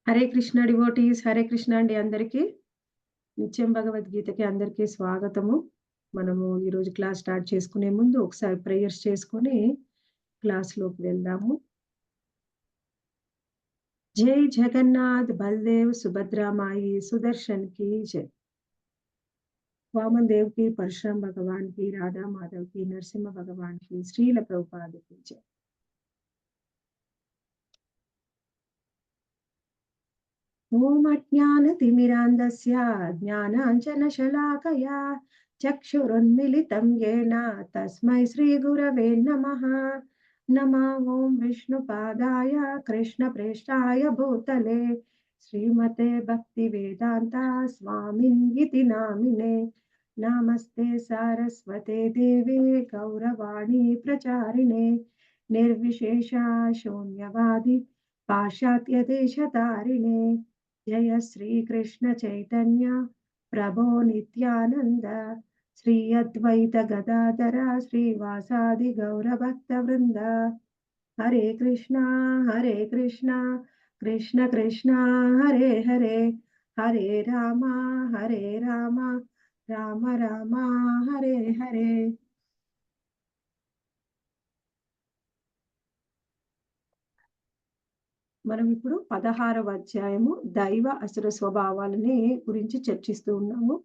Hare Krishna devotees, Hare Krishna అండి అందరికీ. నిత్యం భగవద్గీతకి అందరికీ స్వాగతము. మనము ఈరోజు క్లాస్ స్టార్ట్ చేసుకునే ముందు ఒకసారి ప్రేయర్స్ చేసుకొని క్లాస్‌లోకి వెళ్దాము. జై జగన్నాథ్ బల్దేవ్ సుభద్రా మాయి సుదర్శన్ की जय। वामन देव की, परशुराम भगवान की, राधा माधव की, नरसिंह भगवान की, श्रील प्रभुपाद की जय। ॐ अज्ञानतिमिरान्धस्य ज्ञानाञ्जनशलाकया चक्षुरुन्मिलितं येन तस्मै श्रीगुरवे नमः। नमः ॐ विष्णुपादाय कृष्णप्रेष्ठाय भूतले श्रीमते भक्तिवेदान्ता स्वामिन्निति नामिने। नमस्ते सारस्वते देवे गौरवाणी प्रचारिणे निर्विशेषा शून्यवादी पाश्चात्यदेशतारिणे। जय श्री कृष्ण चैतन्य प्रभो नित्यानंद श्री अद्वैत गदाधर श्रीवासादि गौरभक्तवृंद। हरे कृष्णा कृष्ण कृष्ण हरे हरे, हरे राम राम राम हरे हरे। మనం ఇప్పుడు 16వ అధ్యాయము దైవ అసుర స్వభావాలని గురించి చర్చిస్తూ ఉన్నాము.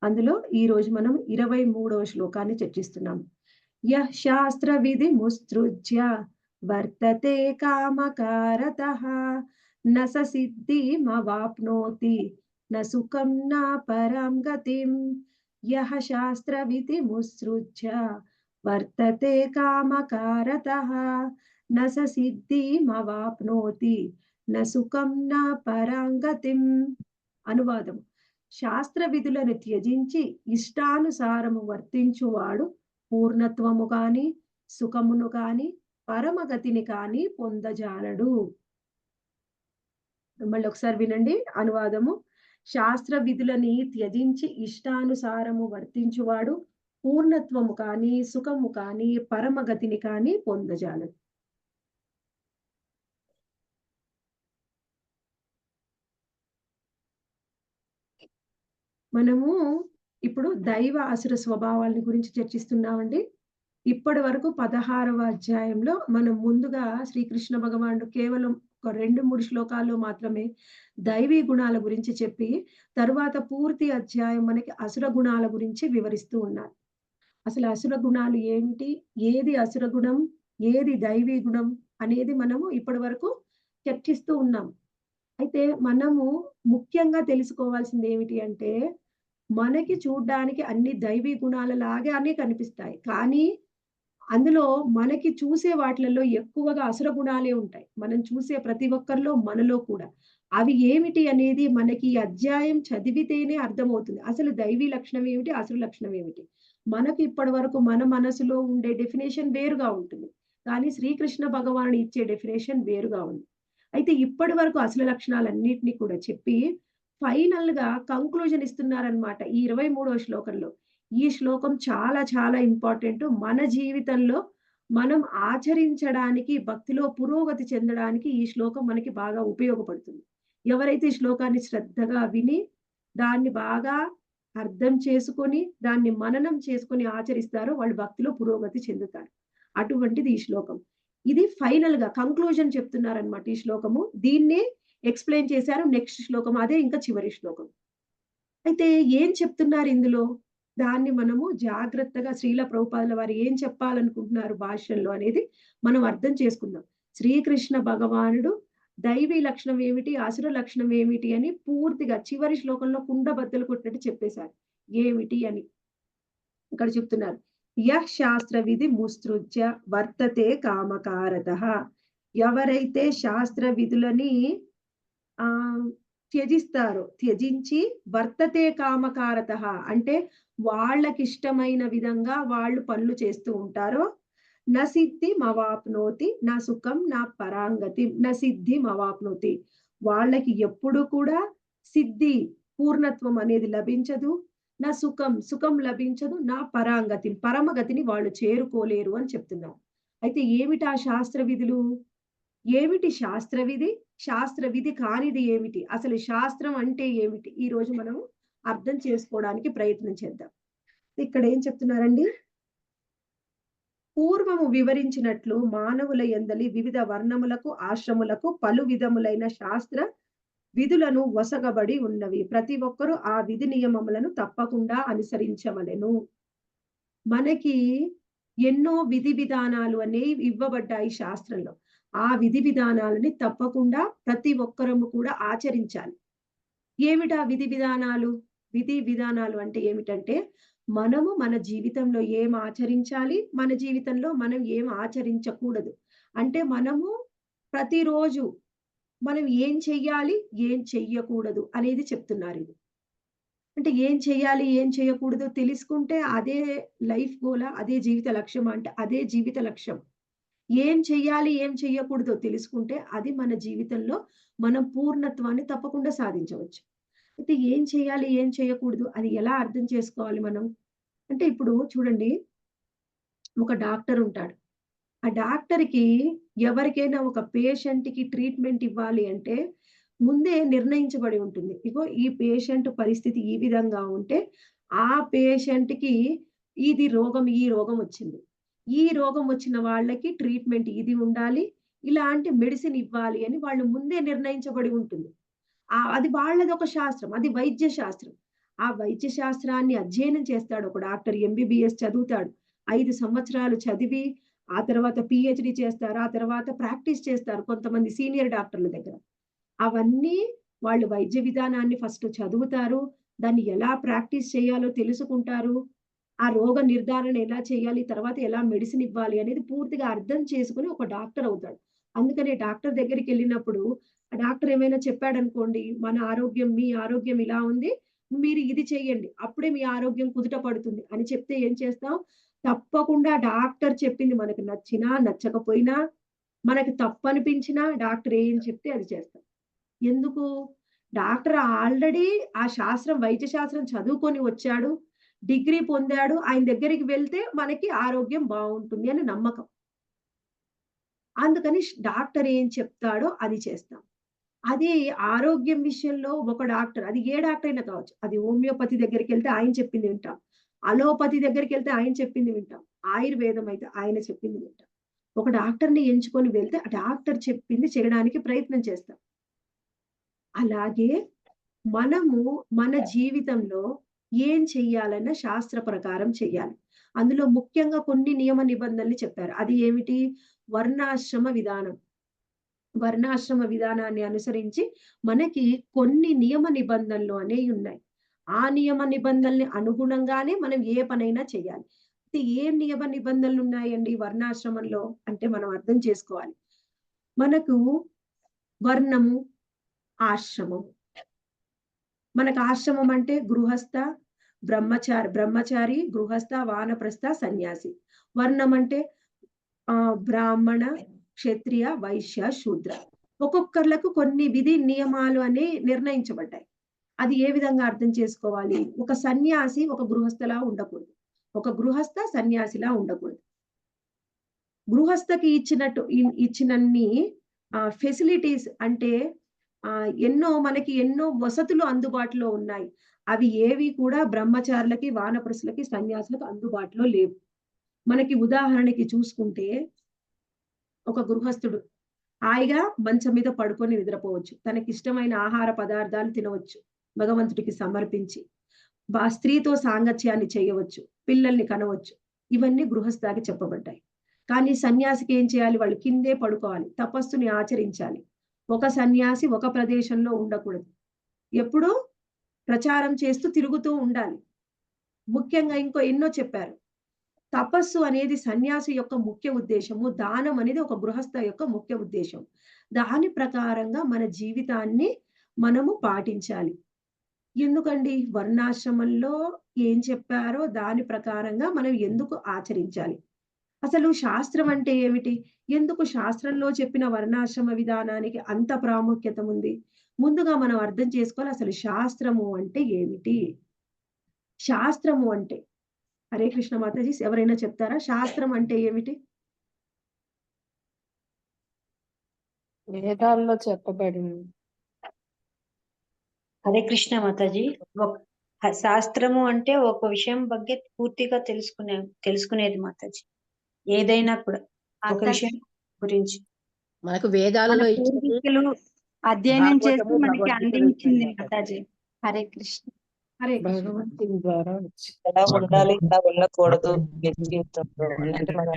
అందులో ఈ రోజు మనం 23వ శ్లోకాన్ని చర్చిస్తున్నాము. యః శాస్త్ర విధి ముత్సృజ్య వర్తతే కామకారతః న స సిద్ధిమవాప్నోతి న సుఖం న పరం గతిం। యః శాస్త్ర విధి ముత్సృజ్య వర్తతే కామకారతః न स సిద్ధిమవాప్నోతి న సుఖం న పరాంగతిం। అనువాదం: శాస్త్ర విధులను త్యజించి ఇష్టానుసారము వర్తించువాడు పూర్ణత్వము గాని సుఖమును గాని పరమగతిని కాని పొందజాలడు. మళ్ళీ ఒకసారి వినండి అనువాదము. శాస్త్ర విధులని త్యజించి ఇష్టానుసారము వర్తించువాడు పూర్ణత్వము కాని సుఖము కాని పరమగతిని కాని పొందజాలడు. మనము ఇప్పుడు దైవ అసుర స్వభావాలని గురించి చర్చిస్తున్నామండి. ఇప్పటి వరకు 16వ అధ్యాయంలో మనం ముందుగా శ్రీకృష్ణ భగవానుడు కేవలం ఒక 2-3 శ్లోకాల్లో మాత్రమే దైవీ గుణాల గురించి చెప్పి, తరువాత పూర్తి అధ్యాయం మనకి అసుర గుణాల గురించి వివరిస్తూ ఉన్నారు. అసలు అసుర గుణాలు ఏమిటి? ఏది అసుర గుణం? ఏది దైవీ గుణం? అనేది మనము ఇప్పటి వరకు చర్చిస్తూ ఉన్నాం. అయితే మనము ముఖ్యంగా తెలుసుకోవాల్సింది ఏమిటి అంటే, మనకి చూడ్డానికి అన్ని దైవీ గుణాలలాగానే కనిపిస్తాయి. కానీ అందులో మనకి చూసే వాటిలలో ఎక్కువగా అసుర గుణాలే ఉంటాయి. మనం చూసే ప్రతి ఒక్కరిలో మనలో కూడా. అవి ఏమిటి అనేది మనకి ఈ అధ్యాయం చదివితేనే అర్థమవుతుంది. అసలు దైవీ లక్షణం ఏమిటి? అసుర లక్షణం ఏమిటి? మనకి ఇప్పటి వరకు మన మనసులో ఉండే డెఫినిషన్ వేరుగా ఉంటుంది. కానీ శ్రీకృష్ణ భగవానుడు ఇచ్చే డెఫినిషన్ వేరుగా ఉంది. అయితే ఇప్పటి వరకు అసలు లక్షణాలన్నిటిని కూడా చెప్పి ఫైనల్‌గా కంక్లూజన్ ఇస్తున్నారనమాట ఈ 23వ శ్లోకంలో. ఈ శ్లోకం చాలా చాలా ఇంపార్టెంట్. మన జీవితంలో మనం ఆచరించడానికి, భక్తిలో పురోగతి చెందడానికి ఈ శ్లోకం మనకి బాగా ఉపయోగపడుతుంది. ఎవరైతే ఈ శ్లోకాన్ని శ్రద్ధగా విని, దాన్ని బాగా అర్థం చేసుకొని, దాన్ని మననం చేసుకొని ఆచరిస్తారో వాళ్ళు భక్తిలో పురోగతి చెందుతారు. అటువంటిది ఈ శ్లోకం. ఇది ఫైనల్‌గా కంక్లూజన్ చెప్తున్నారనమాట ఈ శ్లోకము. దీన్నే ఎక్స్‌ప్లెయిన్ చేశారు నెక్స్ట్ శ్లోకం. అదే ఇంకా చివరి శ్లోకం. అయితే ఏం చెప్తున్నారు ఇందులో? దాన్ని మనము జాగ్రత్తగా శ్రీల ప్రభుపాదుల వారు ఏం చెప్పాలనుకుంటున్నారు భాష్యంలో అనేది మనం అర్థం చేసుకుందాం. శ్రీకృష్ణ భగవానుడు దైవీ లక్షణం ఏమిటి? అసుర లక్షణం ఏమిటి? అని పూర్తిగా చివరి శ్లోకంలో కుండబద్దలు కొట్టినట్టు చెప్పేశారు. ఏమిటి అని. ఇక్కడ చెప్తున్నారు. యః శాస్త్ర విధి ముత్సృజ్య వర్తతే కామకారతః. ఎవరైతే శాస్త్ర విధులని త్యజిస్తారో, త్యజించి వర్తతే కామకారతః అంటే వాళ్ళకిష్టమైన విధంగా వాళ్ళు పనులు చేస్తూ ఉంటారో, న సిద్ధిమవాప్నోతి న సుఖం న పరాంగతి. న సిద్ధిమవాప్నోతి. వాళ్ళకి ఎప్పుడు కూడా సిద్ధి, పూర్ణత్వం అనేది లభించదు. నా సుఖం లభించదు. నా పరాంగతి, పరమగతిని వాళ్ళు చేరుకోలేరు అని చెప్తున్నారు. అయితే ఏమిటా శాస్త్ర విధులు? ఏమిటి శాస్త్ర విధి? శాస్త్ర విధి కానిది ఏమిటి? అసలు శాస్త్రం అంటే ఏమిటి? ఈరోజు మనం అర్థం చేసుకోవడానికి ప్రయత్నం చేద్దాం. ఇక్కడ ఏం చెప్తున్నారండి? పూర్వము వివరించినట్లు మానవుల యందలి వివిధ వర్ణములకు, ఆశ్రములకు పలు విధములైన శాస్త్ర విధులను ఒసగబడి ఉన్నవి. ప్రతి ఒక్కరూ ఆ విధి నియమములను తప్పకుండా అనుసరించవలెను. మనకి ఎన్నో విధి విధానాలు అనేవి ఇవ్వబడ్డాయి శాస్త్రంలో. ఆ విధి విధానాలని తప్పకుండా ప్రతి ఒక్కరము కూడా ఆచరించాలి. ఏమిటా విధి విధానాలు? విధి విధానాలు అంటే ఏమిటంటే, మనము మన జీవితంలో ఏం ఆచరించాలి? మన జీవితంలో మనం ఏం ఆచరించకూడదు. అంటే మనము ప్రతిరోజు మనం ఏం చెయ్యాలి? ఏం చెయ్యకూడదు అనేది చెప్తున్నారిది. అంటే ఏం చెయ్యాలి? ఏం చేయకూడదో తెలుసుకుంటే అదే లైఫ్ గోలా? అదే జీవిత లక్ష్యమా? అంటే అదే జీవిత లక్ష్యం. ఏం చెయ్యాలి? ఏం చెయ్యకూడదో తెలుసుకుంటే అది మన జీవితంలో మనం పూర్ణత్వాన్ని తప్పకుండా సాధించవచ్చు. అయితే ఏం చేయాలి? ఏం చేయకూడదు? అది ఎలా అర్థం చేసుకోవాలి మనం? అంటే ఇప్పుడు చూడండి, ఒక డాక్టర్ ఉంటాడు. ఆ డాక్టర్‌కి ఎవరికైనా ఒక పేషెంట్‌కి ట్రీట్‌మెంట్ ఇవ్వాలి అంటే, ముందే నిర్ణయించబడి ఉంటుంది. ఇగో ఈ పేషెంట్ పరిస్థితి ఈ విధంగా ఉంటే, ఆ పేషెంట్‌కి ఈ రోగం వచ్చింది. ఈ రోగం వచ్చిన వాళ్ళకి ట్రీట్‌మెంట్ ఇది ఉండాలి. ఇలాంటి మెడిసిన్ ఇవ్వాలి అని వాళ్ళు ముందే నిర్ణయించబడి ఉంటుంది. అది వాళ్ళదొక శాస్త్రం. అది వైద్య శాస్త్రం. ఆ వైద్య శాస్త్రాన్ని అధ్యయనం చేస్తాడు ఒక డాక్టర్. ఎంబీబీఎస్ చదువుతాడు. 5 సంవత్సరాలు చదివి, ఆ తర్వాత పీహెచ్‌డీ చేస్తారు. ఆ తర్వాత ప్రాక్టీస్ చేస్తారు కొంతమంది సీనియర్ డాక్టర్ల దగ్గర. అవన్నీ వాళ్ళు వైద్య విధానాన్ని ఫస్ట్ చదువుతారు. దాన్ని ఎలా ప్రాక్టీస్ చేయాలో తెలుసుకుంటారు. ఆ రోగ నిర్ధారణ ఎలా చేయాలి? తర్వాత ఎలా మెడిసిన్ ఇవ్వాలి? అనేది పూర్తిగా అర్థం చేసుకొని ఒక డాక్టర్ అవుతాడు. అందుకనే డాక్టర్ దగ్గరికెళ్ళినప్పుడు ఆ డాక్టర్ ఏమైనా చెప్పాడనుకోండి, మీ ఆరోగ్యం ఇలా ఉంది. మీరు ఇది చేయండి. అప్పుడే మీ ఆరోగ్యం కుదుట పడుతుంది అని చెప్తే ఏం చేస్తాం? తప్పకుండా డాక్టర్ చెప్పింది మనకు నచ్చినా, నచ్చకపోయినా, మనకు తప్పనిపించినా డాక్టర్ ఏం చెప్తే అది చేస్తాం. ఎందుకు? డాక్టర్ ఆల్రెడీ ఆ శాస్త్రం వైద్య శాస్త్రం చదువుకొని వచ్చాడు. డిగ్రీ పొందాడు. ఆయన దగ్గరికి వెళ్తే మనకి ఆరోగ్యం బావుంటుంది అని నమ్మకం. అందుకని డాక్టర్ ఏం చెప్తాడో అది చేస్తాం. అది ఆరోగ్యం విషయంలో ఒక డాక్టర్ అది ఏ డాక్టర్ అయినా కావచ్చు. అది హోమియోపతి దగ్గరికెళ్తే ఆయన చెప్పింది వింటాం. అలోపతి దగ్గరికెళ్తే ఆయన చెప్పింది వింటాం. ఆయుర్వేదం అయితే ఆయన చెప్పింది వింటాం. ఒక డాక్టర్‌ని ఎంచుకొని వెళ్తే ఆ డాక్టర్ చెప్పింది చేయడానికి ప్రయత్నం చేస్తాం. అలాగే మనము మన జీవితంలో ఏం చెయ్యాలన్నా శాస్త్ర ప్రకారం చెయ్యాలి. అందులో ముఖ్యంగా కొన్ని నియమ నిబంధనలు చెప్పారు. అది ఏమిటి? వర్ణాశ్రమ విధానం. వర్ణాశ్రమ విధానాన్ని అనుసరించి మనకి కొన్ని నియమ నిబంధనలు అనేయున్నాయి. ఆ నియమ నిబంధనల్ని అనుగుణంగానే మనం ఏ పనైనా చేయాలి. అయితే ఏ నియమ నిబంధనలున్నాయండి వర్ణాశ్రమంలో అంటే మనం అర్థం చేసుకోవాలి. మనకు వర్ణము, ఆశ్రమం. మనకు ఆశ్రమం అంటే గృహస్థ, బ్రహ్మచారి, గృహస్థ, వానప్రస్థ, సన్యాసి. వర్ణం అంటే బ్రాహ్మణ, క్షత్రియ, వైశ్య, శూద్ర. ఒక్కొక్కళ్ళకు కొన్ని విధి నియమాలు అని నిర్ణయించబడ్డాయి. అది ఏ విధంగా అర్థం చేసుకోవాలి? ఒక సన్యాసి ఒక గృహస్థలా ఉండకూడదు. ఒక గృహస్థ సన్యాసిలా ఉండకూడదు. గృహస్థకి ఇచ్చినన్ని ఫెసిలిటీస్ అంటే ఎన్నో వసతులు అందుబాటులో ఉన్నాయి. అవి ఏవి కూడా బ్రహ్మచారులకి, వానప్రస్థులకి, సన్యాసులకు అందుబాటులో లేవు. మనకి ఉదాహరణకి చూసుకుంటే ఒక గృహస్థుడు హాయిగా మంచం మీద పడుకొని నిద్రపోవచ్చు. తనకిష్టమైన ఆహార పదార్థాలు తినవచ్చు. భగవంతుడికి సమర్పించి. స్త్రీతో సాంగత్యాన్ని చేయవచ్చు. పిల్లల్ని కనవచ్చు. ఇవన్నీ గృహస్థాకి చెప్పబడ్డాయి. కానీ సన్యాసికి ఏం చేయాలి? వాళ్ళు కిందే పడుకోవాలి. తపస్సుని ఆచరించాలి. ఒక సన్యాసి ఒక ప్రదేశంలో ఉండకూడదు. ఎప్పుడూ ప్రచారం చేస్తూ తిరుగుతూ ఉండాలి. ముఖ్యంగా ఎన్నో చెప్పారు. తపస్సు అనేది సన్యాసి యొక్క ముఖ్య ఉద్దేశ్యము. దానం అనేది ఒక గృహస్థ యొక్క ముఖ్య ఉద్దేశ్యం. దాని ప్రకారంగా మన జీవితాన్ని మనము పాటించాలి. ఎందుకండి? వర్ణాశ్రమంలో ఏం చెప్పారో దాని ప్రకారంగా మనం ఎందుకు ఆచరించాలి? అసలు శాస్త్రం అంటే ఏమిటి? ఎందుకు శాస్త్రంలో చెప్పిన వర్ణాశ్రమ విధానానికి అంత ప్రాముఖ్యత ఉంది? ముందుగా మనం అర్థం చేసుకోవాలి అసలు శాస్త్రము అంటే ఏమిటి? శాస్త్రము అంటే హరే కృష్ణ మాతాజీ ఎవరైనా చెప్తారా? శాస్త్రం అంటే ఏమిటి? వేదాల్లో చెప్పబడింది. హరే కృష్ణ మాతాజీ. శాస్త్రము అంటే ఒక విషయం ಬಗ್ಗೆ పూర్తిగా తెలుసుకునేది మాతాజీ. ఏదైనా కూడా ఒక విషయం గురించి మనకు మన వేదాలలో ఇచ్చింది పూర్వీకులు అధ్యయనం చేసి భాగవతము, మనకి భగవద్గీత అందించింది ఇచ్చింది మాతాజీ. హరే కృష్ణ. హరే కృష్ణ. భగవంతుని ద్వారా వచ్చింది. ఎలా ఉండాలి, ఎలా ఉండకూడదు నిత్య జీవితంలో అంటే మన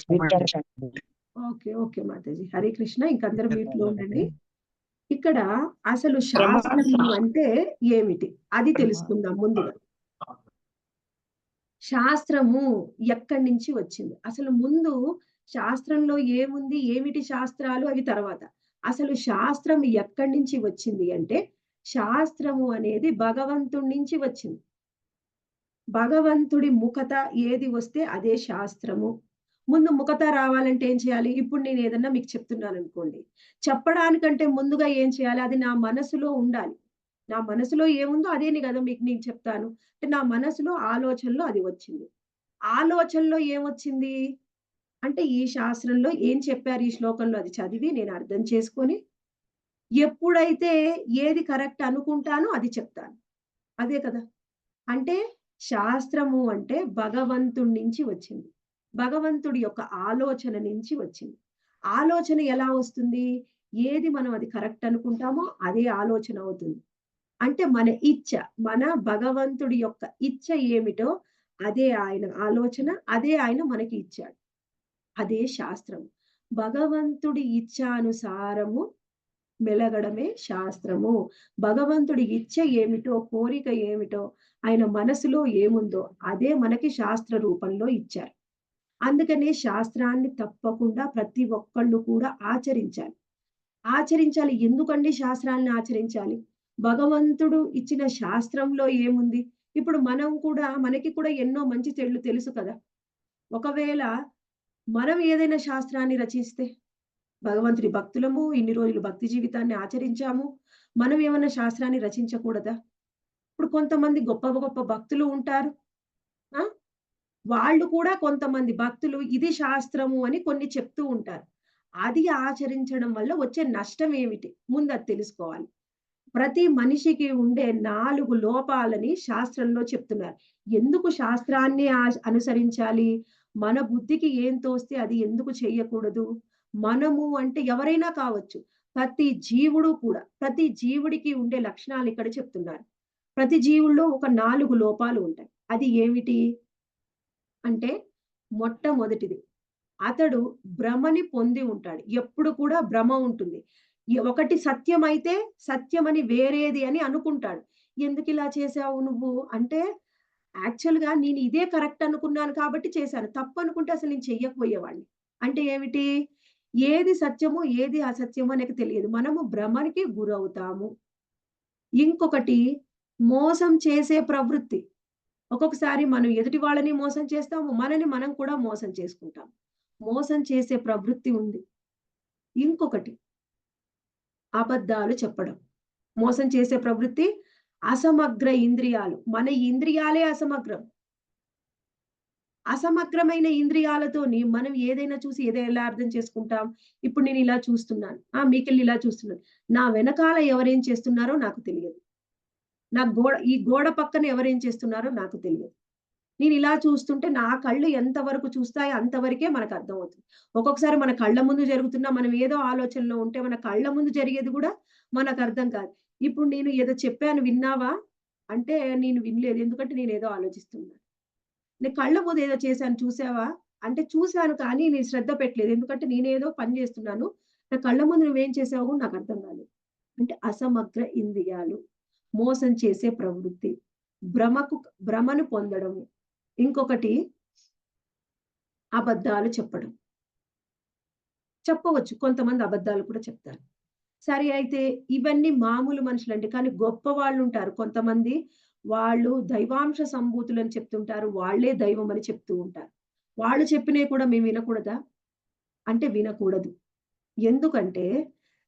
జీవితానికి ఓకే. ఓకే మాతాజీ. హరే కృష్ణ. ఇంకందరూ మ్యూట్‌లో ఉండండి. ఇక్కడ అసలు బ్రహ్మ శాస్త్రము అంటే ఏమిటి? అది తెలుసుకుందాం ముందుగా. శాస్త్రము ఎక్కడి నుంచి వచ్చింది? అసలు ముందు శాస్త్రంలో ఏముంది? ఏమిటి శాస్త్రాలు? అవి తర్వాత. అసలు శాస్త్రం ఎక్కడి నుంచి వచ్చింది అంటే, శాస్త్రము అనేది భగవంతుడి నుంచి వచ్చింది. భగవంతుడి ముఖత ఏది వస్తే అదే శాస్త్రము. ముందు ముఖత రావాలంటే ఏం చేయాలి? ఇప్పుడు నేను ఏదన్నా మీకు చెప్తున్నాననుకోండి. చెప్పడానికంటే ముందుగా ఏం చేయాలి? అది నా మనసులో ఉండాలి. నా మనసులో ఏముందో అదేని గదా మీకు నేను చెప్తాను. అంటే నా మనసులో ఆలోచనలో అది వచ్చింది. ఆలోచనలో ఏమొచ్చింది? అంటే ఈ శాస్త్రంలో ఏం చెప్పారు ఈ శ్లోకంలో అది చదివి నేను అర్థం చేసుకొని, ఎప్పుడైతే ఏది కరెక్ట్ అనుకుంటానో అది చెప్తాను. అదే కదా! అంటే శాస్త్రము అంటే భగవంతుడి నుంచి వచ్చింది. భగవంతుడి యొక్క ఆలోచన నుంచి వచ్చింది. ఆలోచన ఎలా వస్తుంది? ఏది మనం అది కరెక్ట్ అనుకుంటామో అదే ఆలోచన అవుతుంది. అంటే మన ఇచ్చ, మన భగవంతుడి యొక్క ఇచ్చ ఏమిటో అదే ఆయన ఆలోచన, అదే ఆయన మనకి ఇచ్చాడు. అదే శాస్త్రం. భగవంతుడి ఇచ్ఛానుసారము మెలగడమే శాస్త్రము. భగవంతుడి ఇచ్చ ఏమిటో, కోరిక ఏమిటో, ఆయన మనసులో ఏముందో అదే మనకి శాస్త్ర రూపంలో ఇచ్చారు. అందుకనే శాస్త్రాన్ని తప్పకుండా ప్రతి ఒక్కళ్ళు కూడా ఆచరించాలి. ఆచరించాలి. ఎందుకండి శాస్త్రాలను ఆచరించాలి? భగవంతుడు ఇచ్చిన శాస్త్రంలో ఏముంది? ఇప్పుడు మనం కూడా మనకి కూడా ఎన్నో మంచి చెడులు తెలుసు కదా! ఒకవేళ మనం ఏదైనా శాస్త్రాన్ని రచిస్తే, భగవంతుడి భక్తులము, ఇన్ని రోజులు భక్తి జీవితాన్ని ఆచరించాము. మనం ఏమన్నా శాస్త్రాన్ని రచించకూడదా? ఇప్పుడు కొంతమంది గొప్ప గొప్ప భక్తులు ఉంటారు. ఆ! వాళ్ళు కూడా కొంతమంది భక్తులు ఇది శాస్త్రము అని కొన్ని చెప్తూ ఉంటారు. అది ఆచరించడం వల్ల వచ్చే నష్టం ఏమిటి? ముందది తెలుసుకోవాలి. ప్రతి మనిషికి ఉండే 4 లోపాలని శాస్త్రంలో చెప్తున్నారు. ఎందుకు శాస్త్రాన్ని అనుసరించాలి? మన బుద్ధికి ఏం తోస్తే అది ఎందుకు చెయ్యకూడదు? మనము అంటే ఎవరైనా కావచ్చు. ప్రతి జీవుడు కూడా, ప్రతి జీవుడికి ఉండే లక్షణాలు ఇక్కడ చెప్తున్నారు. ప్రతి జీవుల్లో ఒక 4 లోపాలు ఉంటాయి. అది ఏమిటి? అంటే మొట్టమొదటిది అతడు భ్రమని పొంది ఉంటాడు. ఎప్పుడు కూడా భ్రమ ఉంటుంది. ఒకటి సత్యమైతే సత్యమని వేరేది అని అనుకుంటాడు. ఎందుకిలా చేశావు నువ్వు? అంటే యాక్చువల్‌గా నేను ఇదే కరెక్ట్ అనుకున్నాను కాబట్టి చేశాను. తప్పనుకుంటే అసలు నేను చెయ్యకపోయేవాడిని. అంటే ఏమిటి? ఏది సత్యమో, ఏది అసత్యమో మనకు తెలియదు. మనము భ్రమకి గురవుతాము. ఇంకొకటి మోసం చేసే ప్రవృత్తి. ఒక్కొక్కసారి మనం ఎదుటి వాళ్ళని మోసం చేస్తాము. మనని మనం కూడా మోసం చేసుకుంటాం. మోసం చేసే ప్రవృత్తి ఉంది. ఇంకొకటి అబద్ధాలు చెప్పడం. మోసం చేసే ప్రవృత్తి, అసమగ్ర ఇంద్రియాలు. మన ఇంద్రియాలే అసమగ్రం. అసమగ్రమైన ఇంద్రియాలతోని మనం ఏదైనా చూసి ఎలా అర్థం చేసుకుంటాం? ఇప్పుడు నేను ఇలా చూస్తున్నాను. మీకెళ్ళి ఇలా చూస్తున్నాను. నా వెనకాల ఎవరేం చేస్తున్నారో నాకు తెలియదు. ఈ గోడ పక్కన ఎవరేం చేస్తున్నారో నాకు తెలియదు. నేనిలా చూస్తుంటే నా కళ్ళు ఎంత వరకు చూస్తాయో అంతవరకే మనకర్థమవుతుంది. ఒక్కొక్కసారి మన కళ్ళ ముందు జరుగుతున్న మనం ఏదో ఆలోచనలో ఉంటే మన కళ్ళ ముందు జరిగేది గూడా మనకర్థం కాదు. ఇప్పుడు నేను ఏదో చెప్పాను విన్నావా? అంటే నేను వినలేదు. ఎందుకంటే నేనేదో ఆలోచిస్తున్నాను. నేను కళ్ళ ముందు ఏదో చేశాను చూసావా? అంటే చూసాను కానీ నేను శ్రద్ధ పెట్టలేదు. ఎందుకంటే నేనేదో పని జేస్తున్నాను. నా కళ్ళ ముందు నువ్వేం చేసావో గూడా నాకర్థం కాలేదు. అంటే అసమగ్ర ఇంద్రియాలు, మోసం చేసే ప్రవృత్తి, భ్రమను పొందడము. ఇంకొకటి అబద్ధాలు చెప్పడం. చెప్పవచ్చు. కొంతమంది అబద్ధాలు కూడా చెప్తారు. సరే అయితే ఇవన్నీ మామూలు మనుషులండి. కానీ గొప్ప వాళ్ళుంటారు. కొంతమంది వాళ్ళు దైవాంశ సంభూతులని చెప్తుంటారు. వాళ్ళే దైవం అని చెప్తూ ఉంటారు. వాళ్ళు చెప్పినయి కూడా మేము వినకూడదా? అంటే వినకూడదు. ఎందుకంటే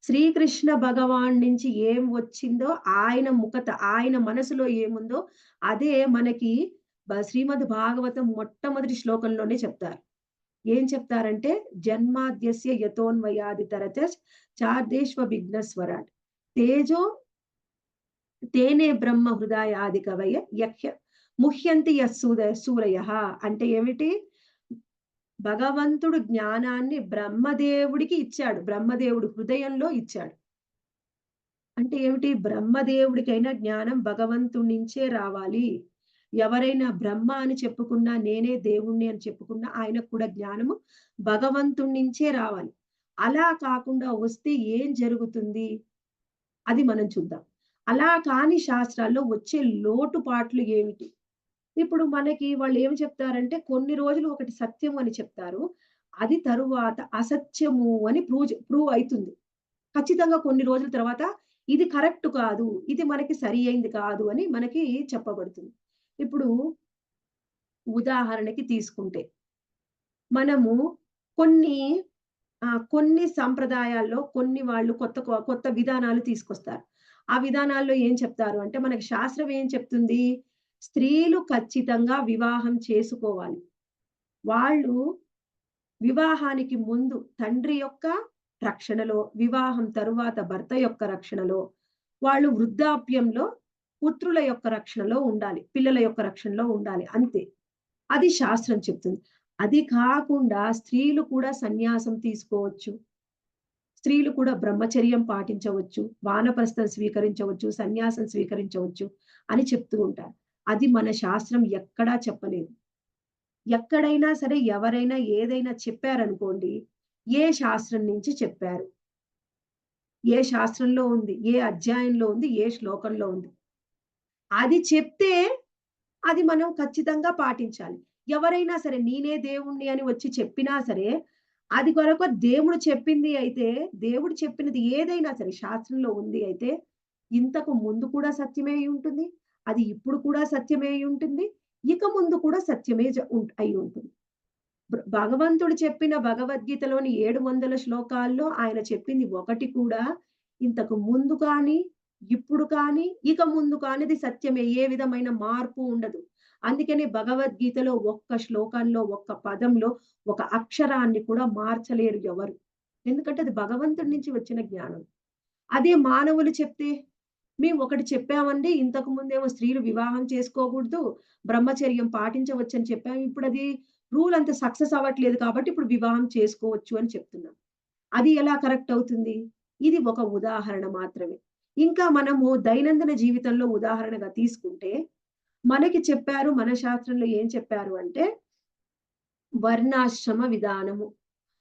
శ్రీకృష్ణ భగవాన్ నుంచి ఏం వచ్చిందో ఆయన ముఖత, ఆయన మనసులో ఏముందో అదే మనకి శ్రీమద్ భాగవతం మొట్టమొదటి శ్లోకంలోనే చెప్తారు. ఏం చెప్తారంటే జన్మాద్యస్య యతోన్వయాది తరచ చార్దేశ్వ విఘ్నస్వరాట్ తేజో తేనే బ్రహ్మ హృదయాది కవయ యఖ్య ముహ్యంతి సూరయ అంటే ఏమిటి? భగవంతుడు జ్ఞానాన్ని బ్రహ్మదేవుడికి ఇచ్చాడు, బ్రహ్మదేవుడు హృదయంలో ఇచ్చాడు. అంటే ఏమిటి? బ్రహ్మదేవుడికైనా జ్ఞానం భగవంతుడి నుంచే రావాలి. ఎవరైనా బ్రహ్మ అని చెప్పుకున్నా, నేనే దేవుణ్ణి అని చెప్పుకున్నా ఆయనకు కూడా జ్ఞానము భగవంతుడి నుంచే రావాలి. అలా కాకుండా వస్తే ఏం జరుగుతుంది అది మనం చూద్దాం. అలా కాని శాస్త్రాల్లో వచ్చే లోటుపాట్లు ఏమిటి? ఇప్పుడు మనకి వాళ్ళు ఏమి చెప్తారంటే కొన్ని రోజులు ఒకటి సత్యం అని చెప్తారు. అది తరువాత అసత్యము అని ప్రూవ్ అయితుంది. ఖచ్చితంగా కొన్ని రోజుల తర్వాత ఇది కరెక్ట్ కాదు, ఇది మనకి సరి అయింది కాదు అని మనకి చెప్పబడుతుంది. ఇప్పుడు ఉదాహరణకి తీసుకుంటే మనము కొన్ని కొన్ని సంప్రదాయాల్లో కొన్ని వాళ్ళు కొత్త విధానాలు తీసుకొస్తారు. ఆ విధానాల్లో ఏం చెప్తారు అంటే మనకి శాస్త్రం ఏం చెప్తుంది? స్త్రీలు ఖచ్చితంగా వివాహం చేసుకోవాలి. వాళ్ళు వివాహానికి ముందు తండ్రి యొక్క రక్షణలో, వివాహం తరువాత భర్త యొక్క రక్షణలో, వాళ్ళు వృద్ధాప్యంలో పుత్రుల యొక్క రక్షణలో ఉండాలి, పిల్లల యొక్క రక్షణలో ఉండాలి అంతే. అది శాస్త్రం చెప్తుంది. అది కాకుండా స్త్రీలు కూడా సన్యాసం తీసుకోవచ్చు. స్త్రీలు కూడా బ్రహ్మచర్యం పాటించవచ్చు, వానప్రస్థం స్వీకరించవచ్చు, సన్యాసం స్వీకరించవచ్చు అని చెప్తూ ఉంటారు. అది మన శాస్త్రం ఎక్కడా చెప్పలేదు. ఎక్కడైనా సరే ఎవరైనా ఏదైనా చెప్పారనుకోండి, ఏ శాస్త్రం నుంచి చెప్పారు? ఏ శాస్త్రంలో ఉంది? ఏ అధ్యాయంలో ఉంది? ఏ శ్లోకంలో ఉంది? అది చెప్తే అది మనం ఖచ్చితంగా పాటించాలి. ఎవరైనా సరే నేనే దేవుణ్ణి అని వచ్చి చెప్పినా సరే, అది కొరకు దేవుడు చెప్పింది అయితే, దేవుడు చెప్పినది ఏదైనా సరే శాస్త్రంలో ఉంది అయితే, ఇంతకు ముందు కూడా సత్యమే అయి ఉంటుంది. అది ఇప్పుడు కూడా సత్యమే అయి ఉంటుంది. ఇక ముందు కూడా సత్యమే అయి ఉంటుంది. భగవంతుడు చెప్పిన భగవద్గీతలోని 700 శ్లోకాల్లో ఆయన చెప్పింది ఒకటి కూడా ఇంతకు ముందు కానీ, ఇప్పుడు కానీ, ఇక ముందు కానిది సత్యమే. ఏ విధమైన మార్పు ఉండదు. అందుకనే భగవద్గీతలో ఒక్క శ్లోకంలో, ఒక్క పదంలో, ఒక అక్షరాన్ని కూడా మార్చలేరు ఎవరు. ఎందుకంటే అది భగవంతుడి నుంచి వచ్చిన జ్ఞానం. అదే మానవులు చెప్తే, మేము ఒకటి చెప్పామండి, ఇంతకు ముందేమో స్త్రీలు వివాహం చేసుకోకూడదు, బ్రహ్మచర్యం పాటించవచ్చని చెప్పాము. ఇప్పుడది రూల్ అంత సక్సెస్ అవ్వట్లేదు కాబట్టి ఇప్పుడు వివాహం చేసుకోవచ్చు అని చెప్తున్నాం. అది ఎలా కరెక్ట్ అవుతుంది? ఇది ఒక ఉదాహరణ మాత్రమే. ఇంకా మనము దైనందిన జీవితంలో ఉదాహరణగా తీసుకుంటే, మనకి చెప్పారు మన శాస్త్రంలో ఏం చెప్పారు అంటే, వర్ణాశ్రమ విధానము.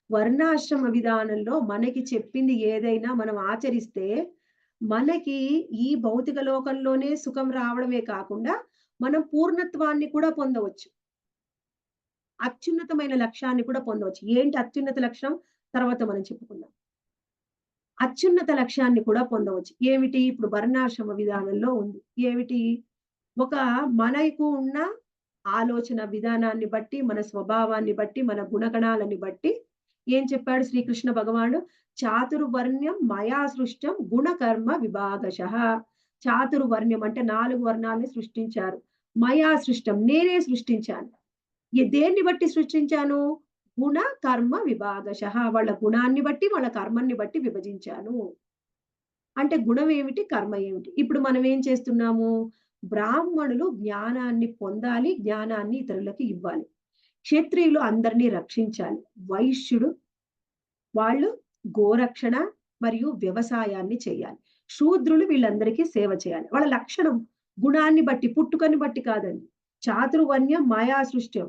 వర్ణాశ్రమ విధానంలో మనకి చెప్పింది ఏదైనా మనం ఆచరిస్తే, మనకి ఈ భౌతిక లోకంలోనే సుఖం రావడమే కాకుండా, మనం పూర్ణత్వాన్ని కూడా పొందవచ్చు. అత్యున్నతమైన లక్ష్యాన్ని కూడా పొందవచ్చు. ఏంటి అత్యున్నత లక్ష్యం? తర్వాత మనం చెప్పుకుందాం. అత్యున్నత లక్ష్యాన్ని కూడా పొందవచ్చు. ఏమిటి? ఇప్పుడు వర్ణాశ్రమ విధానంలో ఉంది. ఏమిటి? ఒక మనకు ఉన్న ఆలోచన విధానాన్ని బట్టి, మన స్వభావాన్ని బట్టి, మన గుణగణాలని బట్టి ఏం చెప్పాడు శ్రీకృష్ణ భగవానుడు? చాతుర్వర్ణ్యం మయా సృష్టం గుణకర్మ విభాగశః. చాతుర్వర్ణ్యం అంటే 4 వర్ణాలని సృష్టించారు. మయా సృష్టం నేనే సృష్టించాను. దేన్ని బట్టి సృష్టించాను? గుణ కర్మ విభాగశః. వాళ్ళ గుణాన్ని బట్టి, వాళ్ళ కర్మని బట్టి విభజించాను. అంటే గుణం ఏమిటి? కర్మ ఏమిటి? ఇప్పుడు మనం ఏం చేస్తున్నాము? బ్రాహ్మణులు జ్ఞానాన్ని పొందాలి, జ్ఞానాన్ని ఇతరులకు ఇవ్వాలి. క్షత్రియులు అందరినీ రక్షించాలి. వైశ్యుడు వాళ్ళు గోరక్షణ మరియు వ్యవసాయాన్ని చేయాలి. శూద్రులు వీళ్ళందరికీ సేవ చేయాలి. వాళ్ళ లక్షణం గుణాన్ని బట్టి, పుట్టుకని బట్టి కాదండి. చాతుర్వర్ణ్యం మాయా సృష్ట్యం.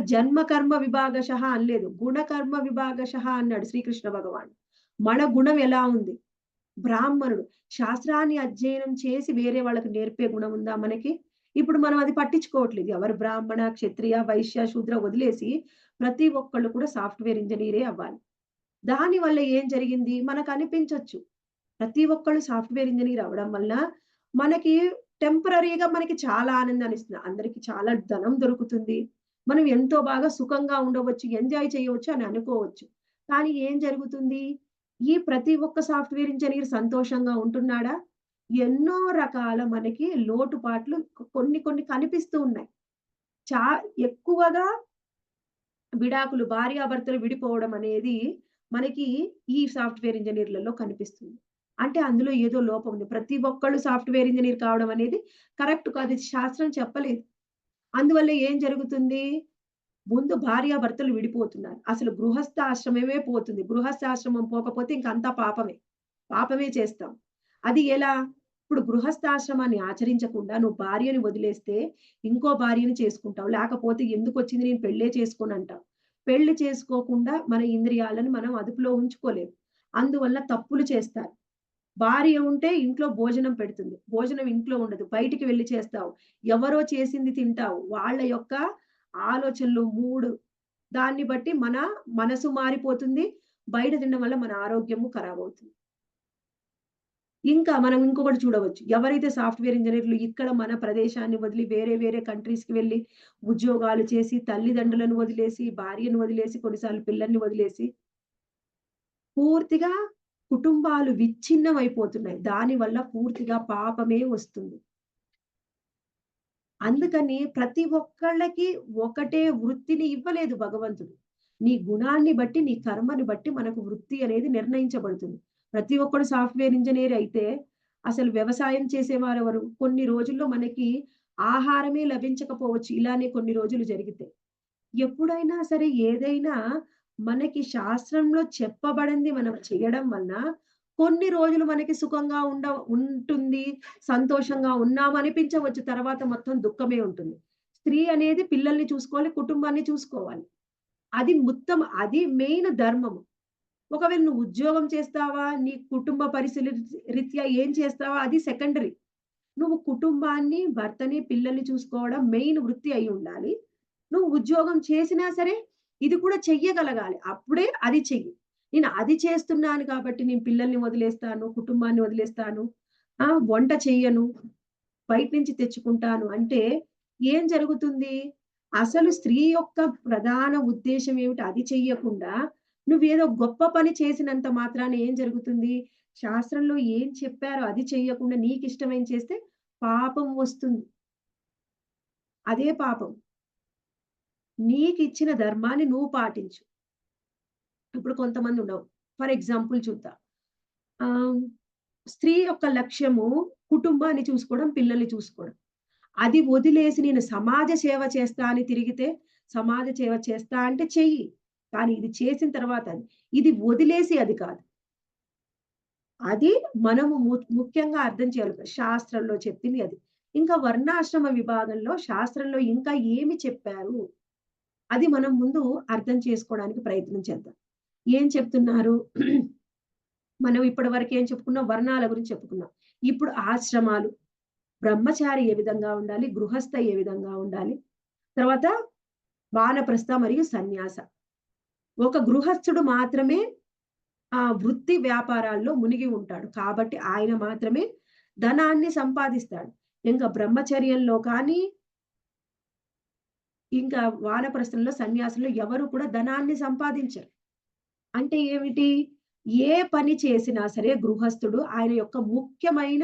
జన్మ కర్మ విభాగశః అనలేదు. గుణకర్మ విభాగశః అన్నాడు శ్రీకృష్ణ భగవానుడు. మన గుణం ఎలా ఉంది? బ్రాహ్మణుడు శాస్త్రాన్ని అధ్యయనం చేసి వేరే వాళ్ళకి నేర్పే గుణం ఉందా మనకి? ఇప్పుడు మనం అది పట్టించుకోవట్లేదు. ఎవరు బ్రాహ్మణ, క్షత్రియ, వైశ్య, శూద్ర వదిలేసి ప్రతి ఒక్కళ్ళు కూడా సాఫ్ట్‌వేర్ ఇంజినీరే అవ్వాలి. దాని వల్ల ఏం జరిగింది? మనకు అనిపించొచ్చు. ప్రతి ఒక్కళ్ళు సాఫ్ట్‌వేర్ ఇంజినీర్ అవ్వడం వల్ల మనకి టెంపరరీగా మనకి చాలా ఆనందాన్ని ఇస్తుంది. అందరికి చాలా ధనం దొరుకుతుంది. మనం ఎంతో బాగా సుఖంగా ఉండవచ్చు, ఎంజాయ్ చేయవచ్చు అని అనుకోవచ్చు. కానీ ఏం జరుగుతుంది? ఈ ప్రతి ఒక్క సాఫ్ట్‌వేర్ ఇంజినీర్ సంతోషంగా ఉంటున్నాడా? ఎన్నో రకాల మనకి లోటుపాట్లు కొన్ని కొన్ని కనిపిస్తూ ఉన్నాయి. చా ఎక్కువగా విడాకులు, భార్యాభర్తలు విడిపోవడం అనేది మనకి ఈ సాఫ్ట్‌వేర్ ఇంజినీర్‌లలో కనిపిస్తుంది. అంటే అందులో ఏదో లోపం ఉంది. ప్రతి ఒక్కళ్ళు సాఫ్ట్‌వేర్ ఇంజినీర్ కావడం అనేది కరెక్ట్ కాదు. ఇది శాస్త్రం చెప్పలేదు. అందువల్ల ఏం జరుగుతుంది? ముందు భార్యాభర్తలు విడిపోతున్నారు. అసలు గృహస్థాశ్రమమే పోతుంది. గృహస్థాశ్రమం పోకపోతే ఇంక అంతా పాపమే. పాపమే చేస్తాం. అది ఎలా? ఇప్పుడు గృహస్థాశ్రమాన్ని ఆచరించకుండా నువ్వు భార్యని వదిలేస్తే ఇంకో భార్యని చేసుకుంటావు. లేకపోతే ఎందుకొచ్చింది నేను పెళ్ళే చేసుకోనంటావు. పెళ్లి చేసుకోకుండా మన ఇంద్రియాలను మనం అదుపులో ఉంచుకోలేము. అందువల్ల తప్పులు చేస్తారు. భార్య ఉంటే ఇంట్లో భోజనం పెడుతుంది. భోజనం ఇంట్లో ఉండదు. బయటికి వెళ్లి చేస్తావు. ఎవరో చేసింది తింటావు. వాళ్ళ యొక్క ఆలోచనలు, మూడ్ దాన్ని బట్టి మన మనసు మారిపోతుంది. బయట తినడం వల్ల మన ఆరోగ్యము ఖరాబవుతుంది. ఇంకా మనం ఇంకొకటి చూడవచ్చు. ఎవరైతే సాఫ్ట్‌వేర్ ఇంజినీర్‌లు ఇక్కడ మన ప్రదేశాన్ని వదిలి వేరే వేరే కంట్రీస్‌కి వెళ్లి ఉద్యోగాలు చేసి, తల్లిదండ్రులను వదిలేసి, భార్యను వదిలేసి, కొన్నిసార్లు పిల్లల్ని వదిలేసి పూర్తిగా కుటుంబాలు విచ్ఛిన్నమైపోతున్నాయి. దానివల్ల పూర్తిగా పాపమే వస్తుంది. అందుకని ప్రతి ఒక్కళ్ళకి ఒకటే వృత్తిని ఇవ్వలేదు భగవంతుడు. నీ గుణాన్ని బట్టి, నీ కర్మని బట్టి మనకు వృత్తి అనేది నిర్ణయించబడుతుంది. ప్రతి ఒక్కడు సాఫ్ట్‌వేర్ ఇంజినీర్ అయితే అసలు వ్యవసాయం చేసేవారెవరు? కొన్ని రోజుల్లో మనకి ఆహారమే లభించకపోవచ్చు. ఇలానే కొన్ని రోజులు జరిగితే. ఎప్పుడైనా సరే ఏదైనా మనకి శాస్త్రంలో చెప్పబడింది మనం చేయడం వలన కొన్ని రోజులు మనకి సుఖంగా ఉంటుంది. సంతోషంగా ఉన్నాము అనిపించవచ్చు. తర్వాత మొత్తం దుఃఖమే ఉంటుంది. స్త్రీ అనేది పిల్లల్ని చూసుకోవాలి, కుటుంబాన్ని చూసుకోవాలి. అది మెయిన్ ధర్మము. ఒకవేళ నువ్వు ఉద్యోగం చేస్తావా? నీ కుటుంబ పరిస్థితుల రీత్యా ఏం చేస్తావా? అది సెకండరీ. నువ్వు కుటుంబాన్ని, భర్తని, పిల్లల్ని చూసుకోవడం మెయిన్ వృత్తి అయి ఉండాలి. నువ్వు ఉద్యోగం చేసినా సరే, ఇది కూడా చెయ్యగలగాలి. అప్పుడే అది చెయ్యి. నేను అది చేస్తున్నాను కాబట్టి నేను పిల్లల్ని వదిలేస్తాను, కుటుంబాన్ని వదిలేస్తాను, వంట చెయ్యను, బయట నుంచి తెచ్చుకుంటాను అంటే ఏం జరుగుతుంది? అసలు స్త్రీ యొక్క ప్రధాన ఉద్దేశ్యం ఏమిటి? అది చెయ్యకుండా నువ్వేదో గొప్ప పని చేసినంత మాత్రాన ఏం జరుగుతుంది? శాస్త్రంలో ఏం చెప్పారో అది చెయ్యకుండా నీకిష్టమైంది చేస్తే పాపం వస్తుంది. అదే పాపం. నీకిచ్చిన ధర్మాన్ని నువ్వు పాటించు. ఇప్పుడు కొంతమంది ఉండవు. ఫర్ ఎగ్జాంపుల్ చూద్దాం. ఆహ్, స్త్రీ యొక్క లక్ష్యము కుటుంబాన్ని చూసుకోవడం, పిల్లల్ని చూసుకోవడం. అది వదిలేసి నేను సమాజ సేవ చేస్తా అని తిరిగితే, సమాజ సేవ చేస్తా అంటే చెయ్యి. కానీ ఇది చేసిన తర్వాత ఇది వదిలేసి అది కాదు. అది మనము ముఖ్యంగా అర్థం చేయాలి. శాస్త్రంలో చెప్పింది అది. ఇంకా వర్ణాశ్రమ విభాగంలో శాస్త్రంలో ఇంకా ఏమి చెప్పారు? అది మనం ముందు అర్థం చేసుకోవడానికి ప్రయత్నం చేద్దాం. ఏం చెప్తున్నారు? మనం ఇప్పటివరకు ఏం చెప్పుకున్నాం? వర్ణాల గురించి చెప్పుకున్నాం. ఇప్పుడు ఆశ్రమాలు. బ్రహ్మచారి ఏ విధంగా ఉండాలి? గృహస్థ ఏ విధంగా ఉండాలి? తర్వాత వానప్రస్థ మరియు సన్యాస. ఒక గృహస్థుడు మాత్రమే వృత్తి వ్యాపారాల్లో మునిగి ఉంటాడు. కాబట్టి ఆయన మాత్రమే ధనాన్ని సంపాదిస్తాడు. ఇంకా బ్రహ్మచర్యంలో కానీ, ఇంకా వానప్రస్థంలో, సన్యాసంలో ఎవరు కూడా ధనాన్ని సంపాదించరు. అంటే ఏమిటి? ఏ పని చేసినా సరే గృహస్థుడు ఆయన యొక్క ముఖ్యమైన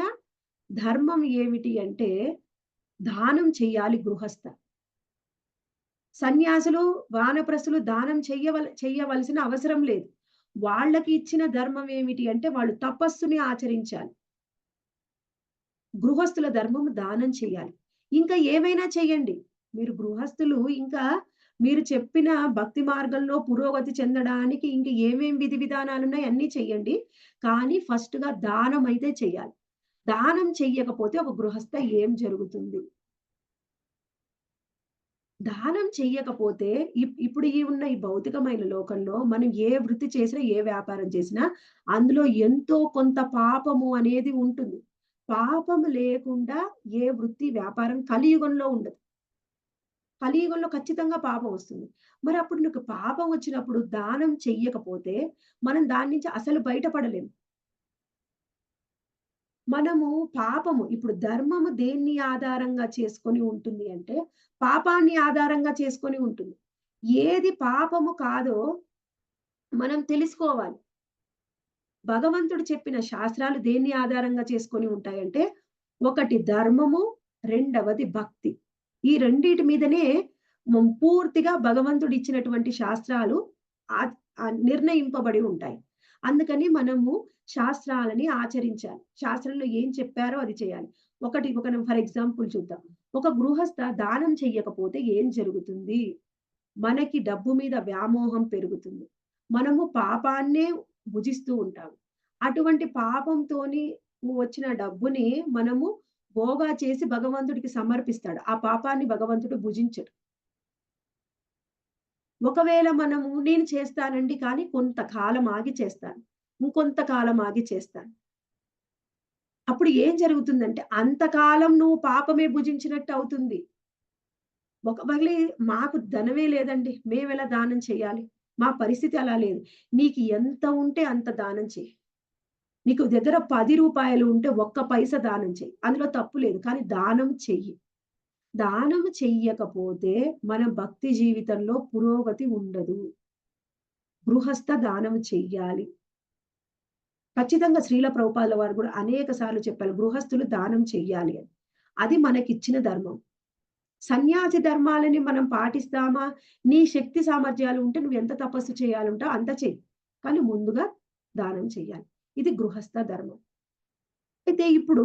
ధర్మం ఏమిటి అంటే దానం చెయ్యాలి గృహస్థ. సన్యాసులు, వానప్రస్థులు దానం చెయ్యవలసిన అవసరం లేదు. వాళ్ళకి ఇచ్చిన ధర్మం ఏమిటి అంటే వాళ్ళు తపస్సుని ఆచరించాలి. గృహస్థుల ధర్మం దానం చెయ్యాలి. ఇంకా ఏమైనా చెయ్యండి. మీరు గృహస్థులు ఇంకా మీరు చెప్పిన భక్తి మార్గంలో పురోగతి చెందడానికి ఇంక ఏమేం విధి విధానాలున్నాయి అన్నీ చెయ్యండి. కానీ ఫస్ట్‌గా దానం అయితే చెయ్యాలి. దానం చెయ్యకపోతే ఒక గృహస్థ ఏం జరుగుతుంది? దానం చెయ్యకపోతే ఇప్పుడు ఉన్న ఈ భౌతికమైన లోకంలో మనం ఏ వృత్తి చేసినా, ఏ వ్యాపారం చేసినా అందులో ఎంతో కొంత పాపము అనేది ఉంటుంది. పాపము లేకుండా ఏ వృత్తి, వ్యాపారం కలియుగంలో ఉండదు. కలియుగంలో ఖచ్చితంగా పాపం వస్తుంది. మరి అప్పుడు నీకు పాపం వచ్చినప్పుడు దానం చెయ్యకపోతే మనం దాని నుంచి అసలు బయటపడలేము. మనము పాపము ఇప్పుడు ధర్మము దేన్ని ఆధారంగా చేసుకొని ఉంటుంది అంటే, పాపాన్ని ఆధారంగా చేసుకొని ఉంటుంది. ఏది పాపము కాదో మనం తెలుసుకోవాలి. భగవంతుడు చెప్పిన శాస్త్రాలు దేన్ని ఆధారంగా చేసుకొని ఉంటాయంటే, ఒకటి ధర్మము, రెండవది భక్తి. ఈ రెండిటి మీదనే పూర్తిగా భగవంతుడు ఇచ్చినటువంటి శాస్త్రాలు నిర్ణయింపబడి ఉంటాయి. అందుకని మనము శాస్త్రాలని ఆచరించాలి. శాస్త్రంలో ఏం చెప్పారో అది చేయాలి. ఒక ఫర్ ఎగ్జాంపుల్ చూద్దాం. ఒక గృహస్థ దానం చెయ్యకపోతే ఏం జరుగుతుంది? మనకి డబ్బు మీద వ్యామోహం పెరుగుతుంది. మనము పాపాన్నే భుజిస్తూ ఉంటాం. అటువంటి పాపంతోని వచ్చిన డబ్బుని మనము భోగా చేసి భగవంతుడికి సమర్పిస్తాడు. ఆ పాపాన్ని భగవంతుడు భుజించడు. ఒకవేళ మనము నేను చేస్తానండి కానీ కొంతకాలం ఆగి చేస్తాను. ఇంకొంతకాలం ఆగి చేస్తాను. అప్పుడు ఏం జరుగుతుందంటే అంతకాలం నువ్వు పాపమే భుజించినట్టు అవుతుంది. ఒకవేళ మాకు ధనమే లేదండి. మేమెలా దానం చేయాలి? మా పరిస్థితి అలా లేదు. నీకు ఎంత ఉంటే అంత దానం చెయ్యి. నీకు దగ్గర రూ. 10 ఉంటే ఒక్క పైసా దానం చెయ్యి. అందులో తప్పు లేదు. కానీ దానం చెయ్యి. దానం చెయ్యకపోతే మన భక్తి జీవితంలో పురోగతి ఉండదు. గృహస్థ దానం చెయ్యాలి. ఖచ్చితంగా శ్రీల ప్రభుపాదుల వారు కూడా అనేక సార్లు చెప్పారు. గృహస్థులు దానం చెయ్యాలి అని. అది మనకిచ్చిన ధర్మం. సన్యాసి ధర్మాలని మనం పాటిస్తామా? నీ శక్తి సామర్థ్యాలు ఉంటే నువ్వు ఎంత తపస్సు చేయాలంటో అంత చెయ్యి. కానీ ముందుగా దానం చెయ్యాలి. ఇది గృహస్థ ధర్మం. అయితే ఇప్పుడు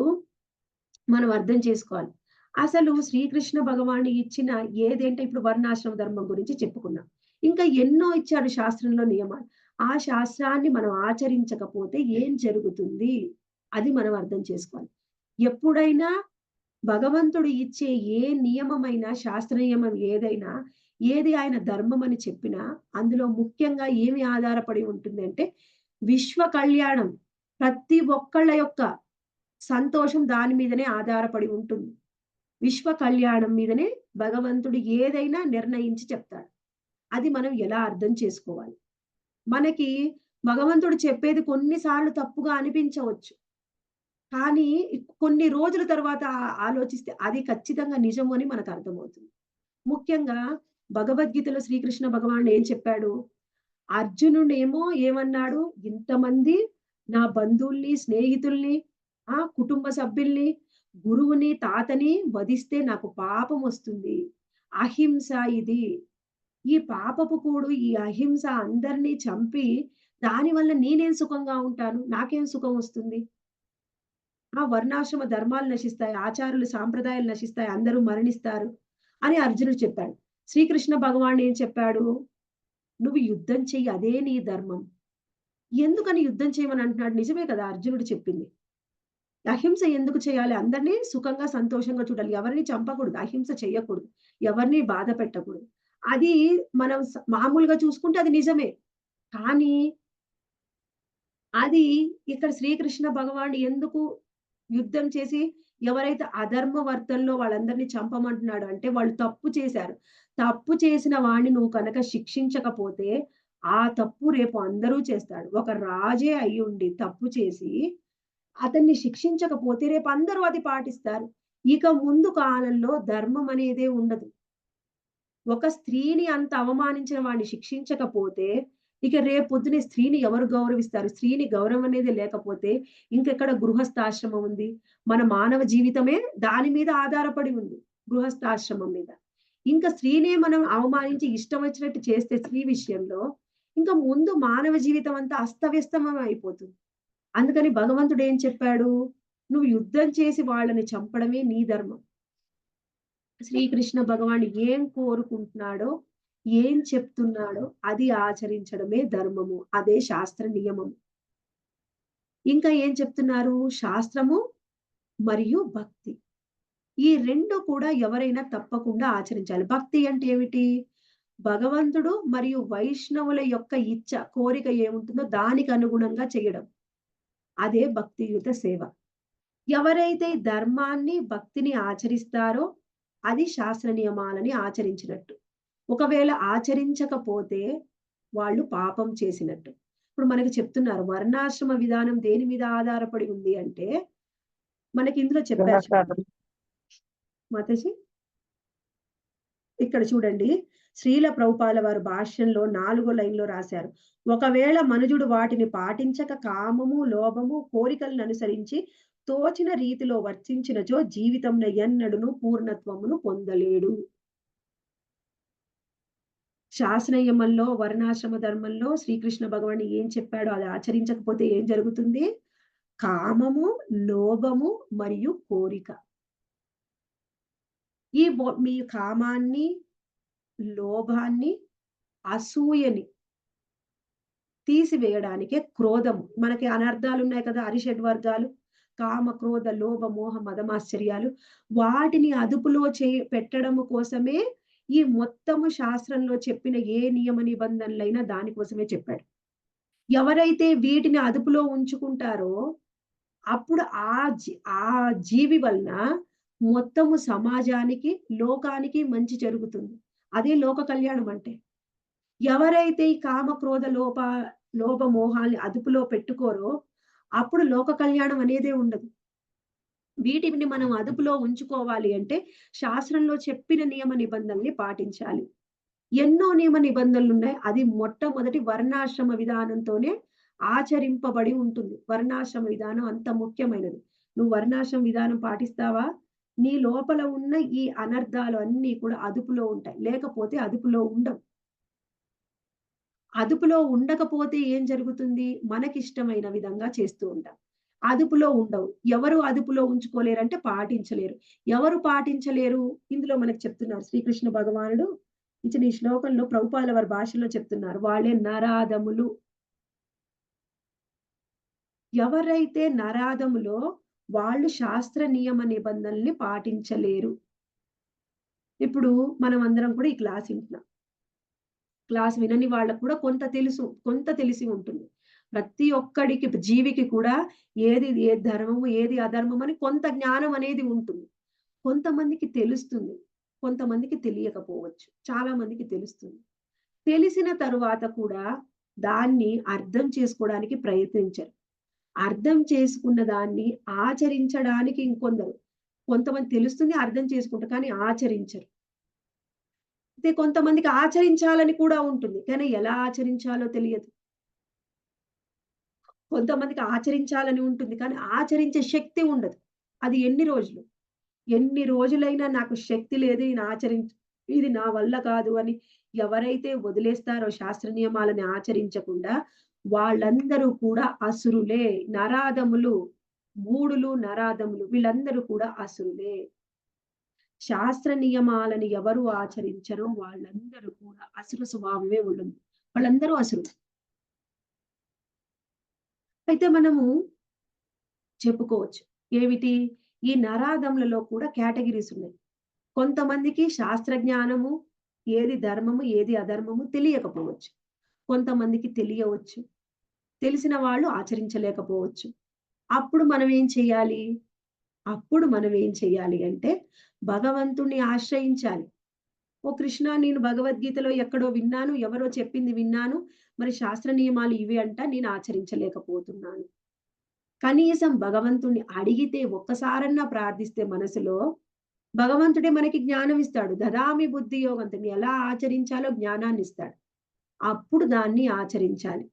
మనం అర్థం చేసుకోవాలి. అసలు శ్రీకృష్ణ భగవానుడు ఇచ్చిన ఏదేంటే ఇప్పుడు వర్ణాశ్రమ ధర్మం గురించి చెప్పుకున్నాం. ఇంకా ఎన్నో ఇచ్చాడు శాస్త్రంలో నియమాలు. ఆ శాస్త్రాన్ని మనం ఆచరించకపోతే ఏం జరుగుతుంది? అది మనం అర్థం చేసుకోవాలి. ఎప్పుడైనా భగవంతుడు ఇచ్చే ఏ నియమమైనా, శాస్త్ర నియమం ఏదైనా, ఏది ఆయన ధర్మం అని చెప్పినా అందులో ముఖ్యంగా ఏమి ఆధారపడి ఉంటుందంటే విశ్వ కళ్యాణం. ప్రతి ఒక్కళ్ళ యొక్క సంతోషం దాని మీదనే ఆధారపడి ఉంటుంది. విశ్వ కళ్యాణం మీదనే భగవంతుడు ఏదైనా నిర్ణయించి చెప్తాడు. అది మనం ఎలా అర్థం చేసుకోవాలి? మనకి భగవంతుడు చెప్పేది కొన్నిసార్లు తప్పుగా అనిపించవచ్చు. కానీ కొన్ని రోజుల తర్వాత ఆలోచిస్తే అది ఖచ్చితంగా నిజము అని మనకు అర్థమవుతుంది. ముఖ్యంగా భగవద్గీతలో శ్రీకృష్ణ భగవానుడు ఏం చెప్పాడు? అర్జునుడేమో ఏమన్నాడు? ఇంతమంది నా బంధువుల్ని, స్నేహితుల్ని, కుటుంబ సభ్యుల్ని, గురువుని, తాతని వధిస్తే నాకు పాపం వస్తుంది. అహింస ఇది. ఈ పాపపు కూడు, ఈ అహింస అందరినీ చంపి దానివల్ల నేనేం సుఖంగా ఉంటాను? నాకేం సుఖం వస్తుంది? వర్ణాశ్రమ ధర్మాలు నశిస్తాయి, ఆచారాలు, సాంప్రదాయాలు నశిస్తాయి, అందరూ మరణిస్తారు అని అర్జునుడు చెప్పాడు. శ్రీకృష్ణ భగవానుడు ఏం చెప్పాడు? నువ్వు యుద్ధం చెయ్యి, అదే నీ ధర్మం. ఎందుకని యుద్ధం చేయమని అంటున్నాడు? నిజమే కదా అర్జునుడు చెప్పింది. అహింస ఎందుకు చేయాలి? అందరినీ సుఖంగా, సంతోషంగా చూడాలి. ఎవరిని చంపకూడదు, అహింస చెయ్యకూడదు, ఎవరిని బాధ పెట్టకూడదు. అది మనం మామూలుగా చూసుకుంటే అది నిజమే. కానీ అది ఇక్కడ శ్రీకృష్ణ భగవానుడు ఎందుకు యుద్ధం చేసి ఎవరైతే అధర్మ వర్తనలో వాళ్ళందరినీ చంపమంటున్నాడు అంటే వాళ్ళు తప్పు చేశారు. తప్పు చేసిన వాడిని నువ్వు కనుక శిక్షించకపోతే ఆ తప్పు రేపు అందరూ చేస్తాడు. ఒక రాజే అయ్యుండి తప్పు చేసి అతన్ని శిక్షించకపోతే రేపు అందరూ అది పాటిస్తారు. ఇక ముందు కాలంలో ధర్మం అనేదే ఉండదు. ఒక స్త్రీని అంత అవమానించిన వాడిని శిక్షించకపోతే ఇక రేపొద్దున స్త్రీని ఎవరు గౌరవిస్తారు? స్త్రీని గౌరవం అనేది లేకపోతే ఇంకెక్కడ గృహస్థాశ్రమం ఉంది? మన మానవ జీవితమే దాని మీద ఆధారపడి ఉంది, గృహస్థాశ్రమం మీద. ఇంకా స్త్రీనే మనం అవమానించి ఇష్టం వచ్చినట్టు చేస్తే స్త్రీ విషయంలో ఇంకా ముందు మానవ జీవితం అంతా అస్తవ్యస్తం అయిపోతుంది. అందుకని భగవంతుడు ఏం చెప్పాడు? నువ్వు యుద్ధం చేసి వాళ్ళని చంపడమే నీ ధర్మం. శ్రీకృష్ణ భగవానుడు ఏం కోరుకుంటున్నాడో, ఏం చెప్తున్నాడో అది ఆచరించడమే ధర్మము. అదే శాస్త్ర నియమము. ఇంకా ఏం చెప్తున్నారు? శాస్త్రము మరియు భక్తి. ఈ రెండు కూడా ఎవరైనా తప్పకుండా ఆచరించాలి. భక్తి అంటే ఏమిటి? భగవంతుడు మరియు వైష్ణవుల యొక్క ఇచ్చ, కోరిక ఏముంటుందో దానికి అనుగుణంగా చేయడం. అదే భక్తియుత సేవ. ఎవరైతే ధర్మాన్ని, భక్తిని ఆచరిస్తారో అది శాస్త్ర నియమాలని ఆచరించినట్టు. ఒకవేళ ఆచరించకపోతే వాళ్ళు పాపం చేసినట్టు. ఇప్పుడు మనకి చెప్తున్నారు వర్ణాశ్రమ విధానం దేని మీద ఆధారపడి ఉంది అంటే మనకి ఇందులో చెప్పారు మాతాజీ. ఇక్కడ చూడండి, శ్రీల ప్రభుపాల వారు భాష్యంలో 4వ లైన్లో రాశారు. ఒకవేళ మనుజుడు వాటిని పాటించక కామము, లోభము, కోరికలను అనుసరించి తోచిన రీతిలో వర్తించినచో జీవితంలో ఎన్నడును పూర్ణత్వమును పొందలేడు. శాస్త్రనియమంలో వర్ణాశ్రమ ధర్మంలో శ్రీకృష్ణ భగవానుడు ఏం చెప్పాడో అది ఆచరించకపోతే ఏం జరుగుతుంది? కామము, లోభము మరియు కోరిక. మీ కామాన్ని, లోభాన్ని, అసూయని తీసివేయడానికే క్రోధము. మనకి అనర్థాలు ఉన్నాయి కదా, అరిషడ్ వర్గాలు, కామ, క్రోధ, లోభ, మోహ, మదమాశ్చర్యాలు. వాటిని అదుపులో పెట్టడము కోసమే ఈ మొత్తము శాస్త్రంలో చెప్పిన ఏ నియమ నిబంధనలైనా దానికోసమే చెప్పాడు. ఎవరైతే వీటిని అదుపులో ఉంచుకుంటారో అప్పుడు ఆ జీవి వలన మొత్తము సమాజానికి, లోకానికి మంచి జరుగుతుంది. అదే లోక కళ్యాణం అంటే. ఎవరైతే ఈ కామ, క్రోధ, లోభ మోహాల్ని అదుపులో పెట్టుకోరో అప్పుడు లోక కళ్యాణం అనేదే ఉండదు. వీటిని మనం అదుపులో ఉంచుకోవాలి అంటే శాస్త్రంలో చెప్పిన నియమ నిబంధనల్ని పాటించాలి. ఎన్నో నియమ నిబంధనలు ఉన్నాయి. అది మొట్టమొదటి వర్ణాశ్రమ విధానంతోనే ఆచరింపబడి ఉంటుంది. వర్ణాశ్రమ విధానం అంత ముఖ్యమైనది. నువ్వు వర్ణాశ్రమ విధానం పాటిస్తావా? నీ లోపల ఉన్న ఈ అనర్థాలు అన్నీ కూడా అదుపులో ఉంటాయి. లేకపోతే అదుపులో ఉండవు. అదుపులో ఉండకపోతే ఏం జరుగుతుంది? మనకిష్టమైన విధంగా చేస్తూ ఉంటాం. అదుపులో ఉండవు. ఎవరు అదుపులో ఉంచుకోలేరంటే పాటించలేరు. ఎవరు పాటించలేరు? ఇందులో మనకు చెప్తున్నారు శ్రీకృష్ణ భగవానుడు ఇచ్చిన ఈ శ్లోకంలో ప్రభుపాదుల వారి భాషలో చెప్తున్నారు. వాళ్ళే నరాధములు. ఎవరైతే నరాధములో వాళ్ళు శాస్త్ర నియమ నిబంధనల్ని పాటించలేరు. ఇప్పుడు మనం అందరం కూడా ఈ క్లాస్ వింటున్నాం. క్లాస్ వినని వాళ్ళకు కూడా కొంత తెలిసి ఉంటుంది. ప్రతి ఒక్కడికి జీవికి కూడా ఏది ధర్మము, ఏది అధర్మం అని కొంత జ్ఞానం అనేది ఉంటుంది. కొంతమందికి తెలుస్తుంది, కొంతమందికి తెలియకపోవచ్చు. చాలా మందికి తెలుస్తుంది. తెలిసిన తరువాత కూడా దాన్ని అర్థం చేసుకోవడానికి ప్రయత్నించరు. అర్థం చేసుకున్న దాన్ని ఆచరించడానికి కొంతమంది తెలుస్తుంది, అర్థం చేసుకుంటారు, కానీ ఆచరించరు. అయితే కొంతమందికి ఆచరించాలని కూడా ఉంటుంది, కానీ ఎలా ఆచరించాలో తెలియదు. కొంతమందికి ఆచరించాలని ఉంటుంది, కానీ ఆచరించే శక్తి ఉండదు. అది ఎన్ని రోజులైనా నాకు శక్తి లేదు, ఇది నా వల్ల కాదు అని ఎవరైతే వదిలేస్తారో శాస్త్ర నియమాలని ఆచరించకుండా వాళ్ళందరూ కూడా అసురులే, నరాధములు. మూఢులు, నరాధములు వీళ్ళందరూ కూడా అసురులే. శాస్త్ర నియమాలను ఎవరు ఆచరించరో వాళ్ళందరూ కూడా అసుర స్వభావమే ఉంటుంది. వాళ్ళందరూ అసురులు. అయితే మనము చెప్పుకోవచ్చు ఏమిటి? ఈ నరాధములలో కూడా కేటగిరీస్ ఉన్నాయి. కొంతమందికి శాస్త్ర జ్ఞానము, ఏది ధర్మము, ఏది అధర్మము తెలియకపోవచ్చు. కొంతమందికి తెలియవచ్చు. తెలిసిన వాళ్ళు ఆచరించలేకపోవచ్చు. అప్పుడు మనం ఏం చేయాలి అంటే భగవంతుణ్ణి ఆశ్రయించాలి. ఓ కృష్ణ, నేను భగవద్గీతలో ఎక్కడో విన్నాను, ఎవరో చెప్పింది విన్నాను, మరి శాస్త్ర నియమాలు ఇవి అంట, నేను ఆచరించలేకపోతున్నాను. కనీసం భగవంతుణ్ణి అడిగితే, ఒక్కసారన్నా ప్రార్థిస్తే మనసులో భగవంతుడే మనకి జ్ఞానం ఇస్తాడు. దదామి బుద్ధి యోగంతో ఎలా ఆచరించాలో జ్ఞానాన్ని ఇస్తాడు. అప్పుడు దాన్ని ఆచరించాలి.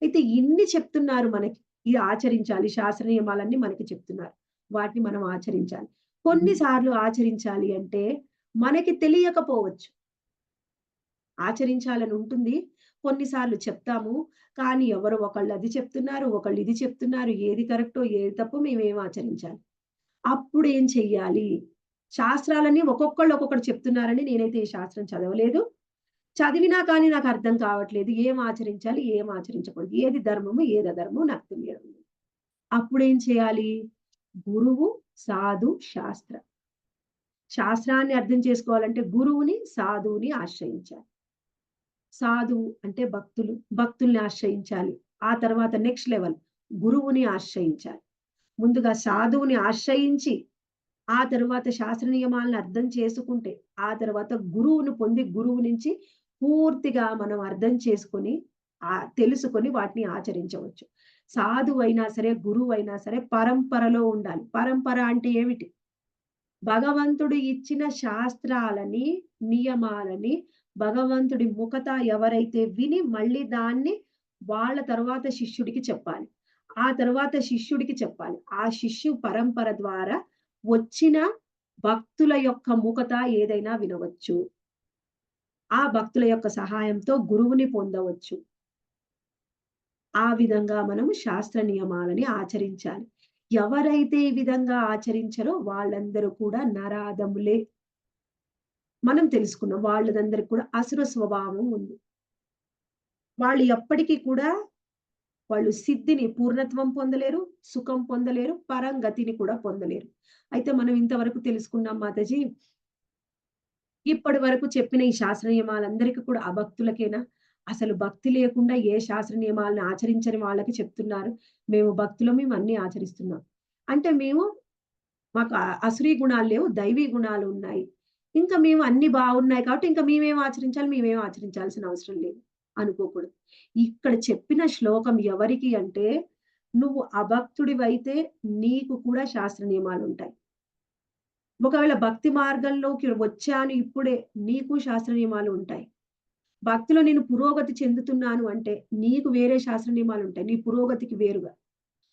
అయితే ఇన్ని చెప్తున్నారు మనకి, ఇది ఆచరించాలి, శాస్త్ర నియమాలన్నీ మనకి చెప్తున్నారు. వాటిని మనం ఆచరించాలి. కొన్నిసార్లు ఆచరించాలి అంటే మనకి తెలియకపోవచ్చు. ఆచరించాలని ఉంటుంది, కొన్నిసార్లు చెప్తాము, కానీ ఎవరో ఒకళ్ళు అది చెప్తున్నారు, ఒకళ్ళు ఇది చెప్తున్నారు, ఏది కరెక్టో ఏది తప్పో మేమేం ఆచరించాలి. అప్పుడు ఏం చెయ్యాలి? శాస్త్రాలన్నీ ఒక్కొక్కళ్ళు చెప్తున్నారని నేనైతే ఈ శాస్త్రం చదవలేదు. చదివినా కానీ నాకు అర్థం కావట్లేదు. ఏం ఆచరించాలి, ఏం ఆచరించకూడదు, ఏది ధర్మము, ఏది అధర్మము నాకు తెలియడం లేదు. అప్పుడేం చేయాలి? గురువు, సాధు, శాస్త్రాన్ని అర్థం చేసుకోవాలంటే గురువుని, సాధువుని ఆశ్రయించాలి. సాధువు అంటే భక్తుల్ని ఆశ్రయించాలి. ఆ తర్వాత నెక్స్ట్ లెవెల్ గురువుని ఆశ్రయించాలి. ముందుగా సాధువుని ఆశ్రయించి ఆ తర్వాత శాస్త్ర నియమాలను అర్థం చేసుకుంటే ఆ తర్వాత గురువును పొంది గురువు నుంచి పూర్తిగా మనం అర్థం చేసుకొని తెలుసుకొని వాటిని ఆచరించవచ్చు. సాధువు అయినా సరే, గురువు అయినా సరే పరంపరలో ఉండాలి. పరంపర అంటే ఏమిటి? భగవంతుడు ఇచ్చిన శాస్త్రాలని, నియమాలని భగవంతుడి ముఖత ఎవరైతే విని మళ్ళీ దాన్ని వాళ్ళ తర్వాత శిష్యుడికి చెప్పాలి. ఆ తర్వాత శిష్యుడికి చెప్పాలి. ఆ శిష్యు పరంపర ద్వారా వచ్చిన భక్తుల యొక్క ముఖత ఏదైనా వినవచ్చు. ఆ భక్తుల యొక్క సహాయంతో గురువుని పొందవచ్చు. ఆ విధంగా మనము శాస్త్ర నియమాలని ఆచరించాలి. ఎవరైతే ఈ విధంగా ఆచరించరో వాళ్ళందరూ కూడా నరాధములే. మనం తెలుసుకున్నాం. వాళ్ళదందరికి కూడా అసుర స్వభావం ఉంది. వాళ్ళు ఎప్పటికీ కూడా వాళ్ళు సిద్ధిని, పూర్ణత్వం పొందలేరు, సుఖం పొందలేరు, పరంగతిని కూడా పొందలేరు. అయితే మనం ఇంతవరకు తెలుసుకున్నాం మాతాజీ. ఇప్పటి వరకు చెప్పిన ఈ శాస్త్ర నియమాలందరికీ కూడా అభక్తులకేనా? అసలు భక్తి లేకుండా ఏ శాస్త్ర నియమాలను ఆచరించని వాళ్ళకి చెప్తున్నారు. మేము భక్తులం, మేము అన్నీ ఆచరిస్తున్నాం. అంటే మాకు అసురీ గుణాలు లేవు, దైవీ గుణాలు ఉన్నాయి. ఇంకా మేము అన్ని బాగున్నాయి కాబట్టి ఇంకా మేమేం ఆచరించాలి, మేమేం ఆచరించాల్సిన అవసరం లేదు అనుకోకూడదు. ఇక్కడ చెప్పిన శ్లోకం ఎవరికి అంటే, నువ్వు అభక్తుడివైతే నీకు కూడా శాస్త్ర నియమాలుంటాయి. ఒకవేళ భక్తి మార్గంలోకి వచ్చాను ఇప్పుడే, నీకు శాస్త్ర నియమాలు ఉంటాయి. భక్తిలో నేను పురోగతి చెందుతున్నాను అంటే, నీకు వేరే శాస్త్ర నియమాలుంటాయి. నీ పురోగతికి వేరుగా.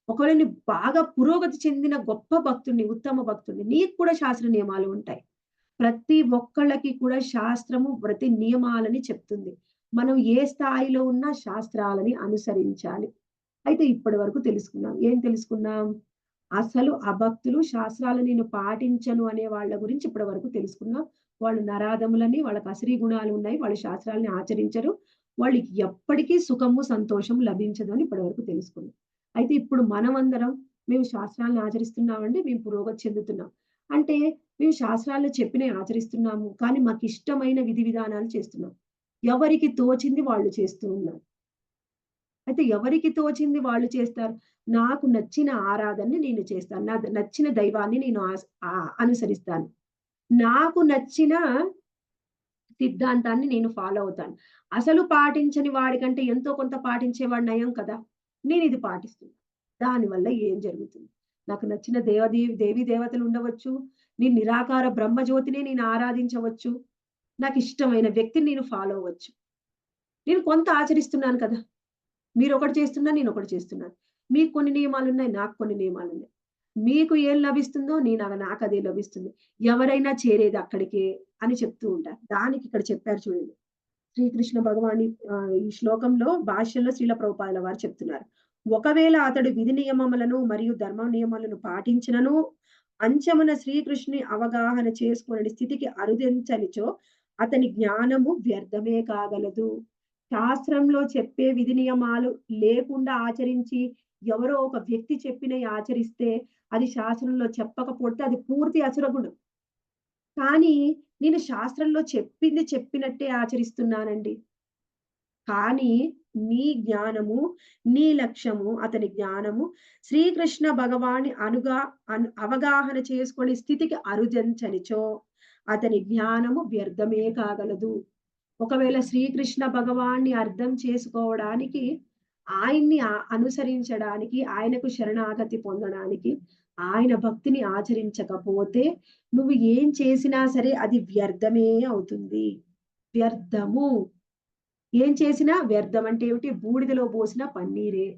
ఒకవేళ నువ్వు బాగా పురోగతి చెందిన గొప్ప భక్తుడిని, ఉత్తమ భక్తుడిని, నీకు కూడా శాస్త్ర నియమాలు ఉంటాయి. ప్రతి ఒక్కళ్ళకి కూడా శాస్త్రము ప్రతి నియమాలని చెప్తుంది. మనం ఏ స్థాయిలో ఉన్నా శాస్త్రాలని అనుసరించాలి. అయితే ఇప్పటి వరకు తెలుసుకున్నాం. ఏం తెలుసుకున్నాం? అసలు అభక్తులు శాస్త్రాలు నేను పాటించను అనే వాళ్ళ గురించి ఇప్పటి వరకు తెలుసుకున్నాం. వాళ్ళు నరాధములని, వాళ్ళకి అసరీ గుణాలు ఉన్నాయి. వాళ్ళు శాస్త్రాలని ఆచరించరు. వాళ్ళకి ఎప్పటికీ సుఖము, సంతోషం లభించదు అని ఇప్పటి వరకు తెలుసుకున్నాం. అయితే ఇప్పుడు మనమందరం మేము శాస్త్రాలను ఆచరిస్తున్నామండి. మేము పురోగతి చెందుతున్నాం. అంటే మేము శాస్త్రాల్లో చెప్పినవి ఆచరిస్తున్నాము. కానీ మాకిష్టమైన విధి విధానాలు చేస్తున్నాం. ఎవరికి తోచింది వాళ్ళు చేస్తూ ఉన్నారు. అయితే ఎవరికి తోచింది వాళ్ళు చేస్తారు. నాకు నచ్చిన ఆరాధనని నేను చేస్తాను. నచ్చిన దైవాన్ని నేను అనుసరిస్తాను. నాకు నచ్చిన సిద్ధాంతాన్ని నేను ఫాలో అవుతాను. అసలు పాటించని వాడికంటే ఎంతో కొంత పాటించేవాడు నయం కదా! నేనిది పాటిస్తున్నా. దానివల్ల ఏం జరుగుతుంది? నాకు నచ్చిన దేవీ దేవతలు ఉండవచ్చు. నేను నిరాకార బ్రహ్మజ్యోతిని నేను ఆరాధించవచ్చు. నాకిష్టమైన వ్యక్తిని నేను ఫాలో అవ్వచ్చు. నేను కొంత ఆచరిస్తున్నాను కదా! మీరొకటి చేస్తున్నా, నేనొకటి చేస్తున్నాను. మీకు కొన్ని నియమాలున్నాయి, నాకు కొన్ని నియమాలున్నాయి. మీకు ఏం లభిస్తుందో నాకదే లభిస్తుంది. ఎవరైనా చేరేది అక్కడికే అని చెప్తూ ఉంటారు. దానికి ఇక్కడ చెప్పారు చూడండి. శ్రీకృష్ణ భగవాని ఈ శ్లోకంలో భాష్యంలో శ్రీల ప్రభుపాదుల వారు చెప్తున్నారు. ఒకవేళ అతడు విధి నియమములను మరియు ధర్మ నియమాలను పాటించినను అంచమున శ్రీకృష్ణుని అవగాహన చేసుకునే స్థితికి అరుదించనిచో అతని జ్ఞానము వ్యర్థమే కాగలదు. శాస్త్రంలో చెప్పే విధి నియమాలు లేకుండా ఆచరించి ఎవరో ఒక వ్యక్తి చెప్పినవి ఆచరిస్తే అది శాస్త్రంలో చెప్పకపోతే అది పూర్తి అసురగుణం. కానీ నేను శాస్త్రంలో చెప్పింది చెప్పినట్టే ఆచరిస్తున్నానండి. కానీ నీ జ్ఞానము, నీ లక్ష్యము, అతని జ్ఞానము శ్రీకృష్ణ భగవాని అవగాహన చేసుకునే స్థితికి అరుదించనిచో అతని జ్ఞానము వ్యర్థమే కాగలదు. ఒకవేళ శ్రీకృష్ణ భగవాన్ని అర్థం చేసుకోవడానికి, ఆయన్ని అనుసరించడానికి, ఆయనకు శరణాగతి పొందడానికి, ఆయన భక్తిని ఆచరించకపోతే నువ్వు ఏం చేసినా సరే అది వ్యర్థమే అవుతుంది. వ్యర్థము. ఏం చేసినా వ్యర్థం అంటే ఏమిటి? బూడిదలో పోసిన పన్నీరే.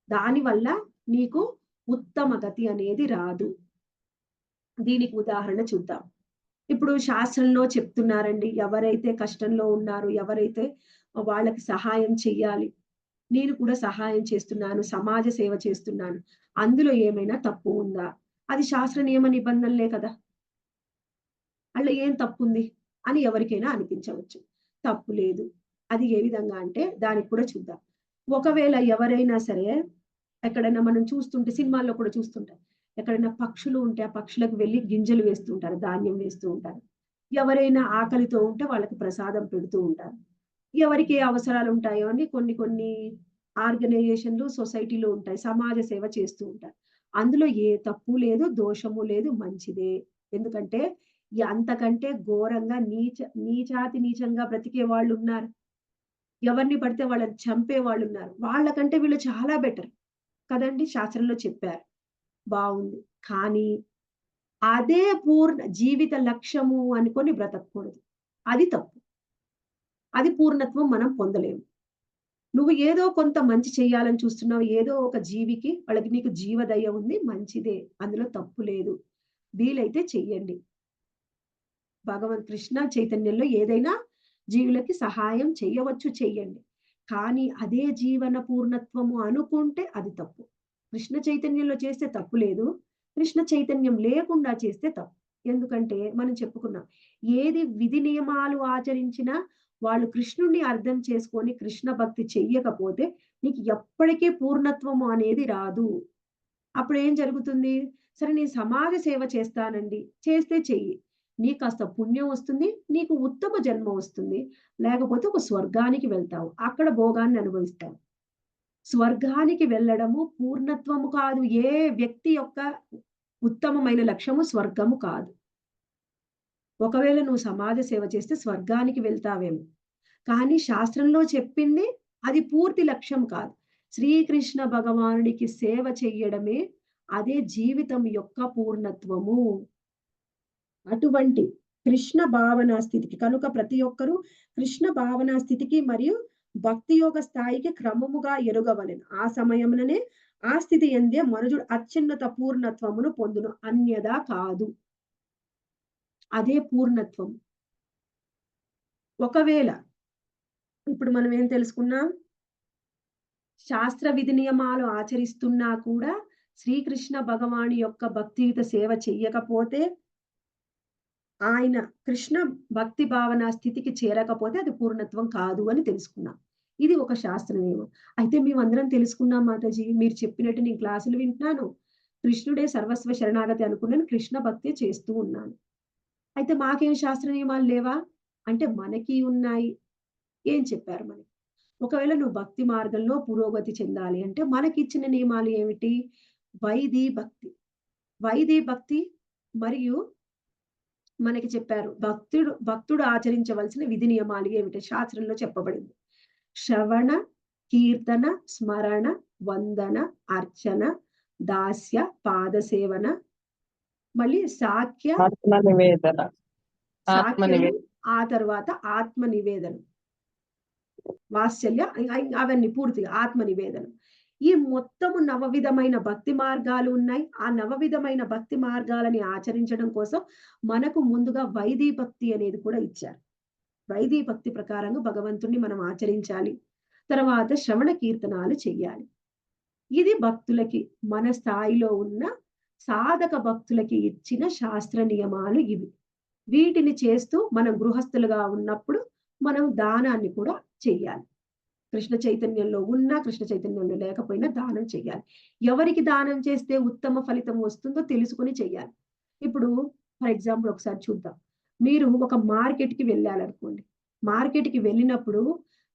దానివల్ల నీకు ఉత్తమ గతి అనేది రాదు. దీనికి ఉదాహరణ చూద్దాం. ఇప్పుడు శాస్త్రంలో చెప్తున్నారండి. ఎవరైతే కష్టంలో ఉన్నారో, ఎవరైతే వాళ్ళకి సహాయం చెయ్యాలి. నేను కూడా సహాయం చేస్తున్నాను, సమాజ సేవ చేస్తున్నాను. అందులో ఏమైనా తప్పు ఉందా? అది శాస్త్ర నియమ నిబంధనలే కదా! అందులో ఏం తప్పుంది? అని ఎవరికైనా అనిపించవచ్చు. తప్పు లేదు. అది ఏ విధంగా అంటే దానికి కూడా చూద్దాం. ఒకవేళ ఎవరైనా సరే ఎక్కడైనా మనం చూస్తుంటే సినిమాల్లో కూడా చూస్తుంటాం. ఎక్కడైనా పక్షులు ఉంటే ఆ పక్షులకు వెళ్లి గింజలు వేస్తూ ఉంటారు. ధాన్యం వేస్తూ ఉంటారు. ఎవరైనా ఆకలితో ఉంటే వాళ్ళకి ప్రసాదం పెడుతూ ఉంటారు. ఎవరికి ఏ అవసరాలు ఉంటాయో అని కొన్ని ఆర్గనైజేషన్‌లు, సొసైటీలు ఉంటాయి. సమాజ సేవ చేస్తూ ఉంటారు. అందులో ఏ తప్పు లేదు, దోషము లేదు, మంచిదే. ఎందుకంటే అంతకంటే ఘోరంగా నీచాతి నీచంగా బ్రతికే వాళ్ళున్నారు. ఎవరిని పడితే వాళ్ళని చంపే వాళ్ళున్నారు. వాళ్ళకంటే వీళ్ళు చాలా బెటర్ కదండీ! శాస్త్రంలో చెప్పారు. బావుంది. కానీ అదే పూర్ణ జీవిత లక్ష్యము అనుకోని బ్రతకూడదు. అది తప్పు. అది పూర్ణత్వం మనం పొందలేము. నువ్వు ఏదో కొంత మంచి చేయాలని చూస్తున్నావు. ఏదో ఒక జీవికి వాళ్ళకి నీకు జీవదయ ఉంది. మంచిదే. అందులో తప్పు లేదు. వీలైతే చెయ్యండి. కృష్ణ చైతన్యంలో ఏదైనా జీవులకి సహాయం చేయవచ్చు, చెయ్యండి. కానీ అదే జీవన పూర్ణత్వము అనుకుంటే అది తప్పు. కృష్ణ చైతన్యంలో చేస్తే తప్పు లేదు. కృష్ణ చైతన్యం లేకుండా చేస్తే తప్పు. ఎందుకంటే మనం చెప్పుకున్నాం. ఏది విధి నియమాలు ఆచరించినా వాళ్ళు కృష్ణుడిని అర్థం చేసుకొని కృష్ణ భక్తి చెయ్యకపోతే నీకు ఎప్పటికీ పూర్ణత్వము అనేది రాదు. అప్పుడేం జరుగుతుంది? సరే నేను సమాజ సేవ చేస్తానండి. చేస్తే చెయ్యి. నీకు కాస్త పుణ్యం వస్తుంది. నీకు ఉత్తమ జన్మ వస్తుంది. లేకపోతే ఒక స్వర్గానికి వెళ్తావు. అక్కడ భోగాన్ని అనుభవిస్తావు. స్వర్గానికి వెళ్ళడము పూర్ణత్వము కాదు. ఏ వ్యక్తి యొక్క ఉత్తమమైన లక్ష్యము స్వర్గము కాదు. ఒకవేళ నువ్వు సమాజ సేవ చేస్తే స్వర్గానికి వెళ్తావేమో. కానీ శాస్త్రంలో చెప్పింది అది పూర్తి లక్ష్యం కాదు. శ్రీకృష్ణ భగవానుడికి సేవ చెయ్యడమే అదే జీవితం యొక్క పూర్ణత్వము. అటువంటి కృష్ణ భావనా స్థితికి కనుక ప్రతి ఒక్కరూ కృష్ణ భావనా స్థితికి మరియు భక్తి యోగ స్థాయికి క్రమముగా ఎరుగవలెను. ఆ సమయముననే ఆ స్థితి ఎందే మనుజుడు అత్యున్నత పూర్ణత్వమును పొందును, అన్యదా కాదు. అదే పూర్ణత్వం. ఒకవేళ ఇప్పుడు మనం ఏం తెలుసుకున్నాం? శాస్త్ర విధి నియమాలు ఆచరిస్తున్నా కూడా శ్రీకృష్ణ భగవాని యొక్క భక్తియుత సేవ చెయ్యకపోతే, ఆయన కృష్ణ భక్తి భావన స్థితికి చేరకపోతే అది పూర్ణత్వం కాదు అని తెలుసుకున్నాం. ఇది ఒక శాస్త్ర నియమం. అయితే మేమందరం తెలుసుకున్నాం మాతాజీ. మీరు చెప్పినట్టు నేను క్లాసులు వింటున్నాను. కృష్ణుడే సర్వస్వ శరణాగతి అనుకున్నాను. కృష్ణ భక్తి చేస్తూ ఉన్నాను. అయితే మాకేం శాస్త్ర నియమాలు లేవా? అంటే మనకి ఉన్నాయి. ఏం చెప్పారు మనకి? ఒకవేళ నువ్వు భక్తి మార్గంలో పురోగతి చెందాలి అంటే మనకిచ్చిన నియమాలు ఏమిటి? వైది భక్తి. వైది భక్తి మరియు మనకి చెప్పారు భక్తుడు ఆచరించవలసిన విధి నియమాలు ఏమిటి? శాస్త్రంలో చెప్పబడింది. శ్రవణ, కీర్తన, స్మరణ, వందన, అర్చన, దాస్య, పాద సేవన, మళ్ళీ సాఖ్య, ఆత్మ నివేదన. సాఖ్యము, ఆ తర్వాత ఆత్మ నివేదన, వాత్సల్య, అవన్నీ పూర్తిగా ఆత్మ నివేదన. ఈ మొత్తము నవవిధమైన భక్తి మార్గాలు ఉన్నాయి. ఆ నవవిధమైన భక్తి మార్గాలని ఆచరించడం కోసం మనకు ముందుగా వైదీ భక్తి అనేది కూడా ఇచ్చారు. వైదీ భక్తి ప్రకారంగా భగవంతుణ్ణి మనం ఆచరించాలి. తర్వాత శ్రవణ కీర్తనాలు చెయ్యాలి. ఇది భక్తులకి మన స్థాయిలో ఉన్న సాధక భక్తులకి ఇచ్చిన శాస్త్ర నియమాలు ఇవి. వీటిని చేస్తూ మనం గృహస్థులుగా ఉన్నప్పుడు మనం దానాన్ని కూడా చెయ్యాలి. కృష్ణ చైతన్యంలో ఉన్నా కృష్ణ చైతన్యంలో లేకపోయినా దానం చెయ్యాలి. ఎవరికి దానం చేస్తే ఉత్తమ ఫలితం వస్తుందో తెలుసుకొని చెయ్యాలి. ఇప్పుడు ఫర్ ఎగ్జాంపుల్ ఒకసారి చూద్దాం. మీరు ఒక మార్కెట్‌కి వెళ్ళాలనుకోండి. మార్కెట్‌కి వెళ్ళినప్పుడు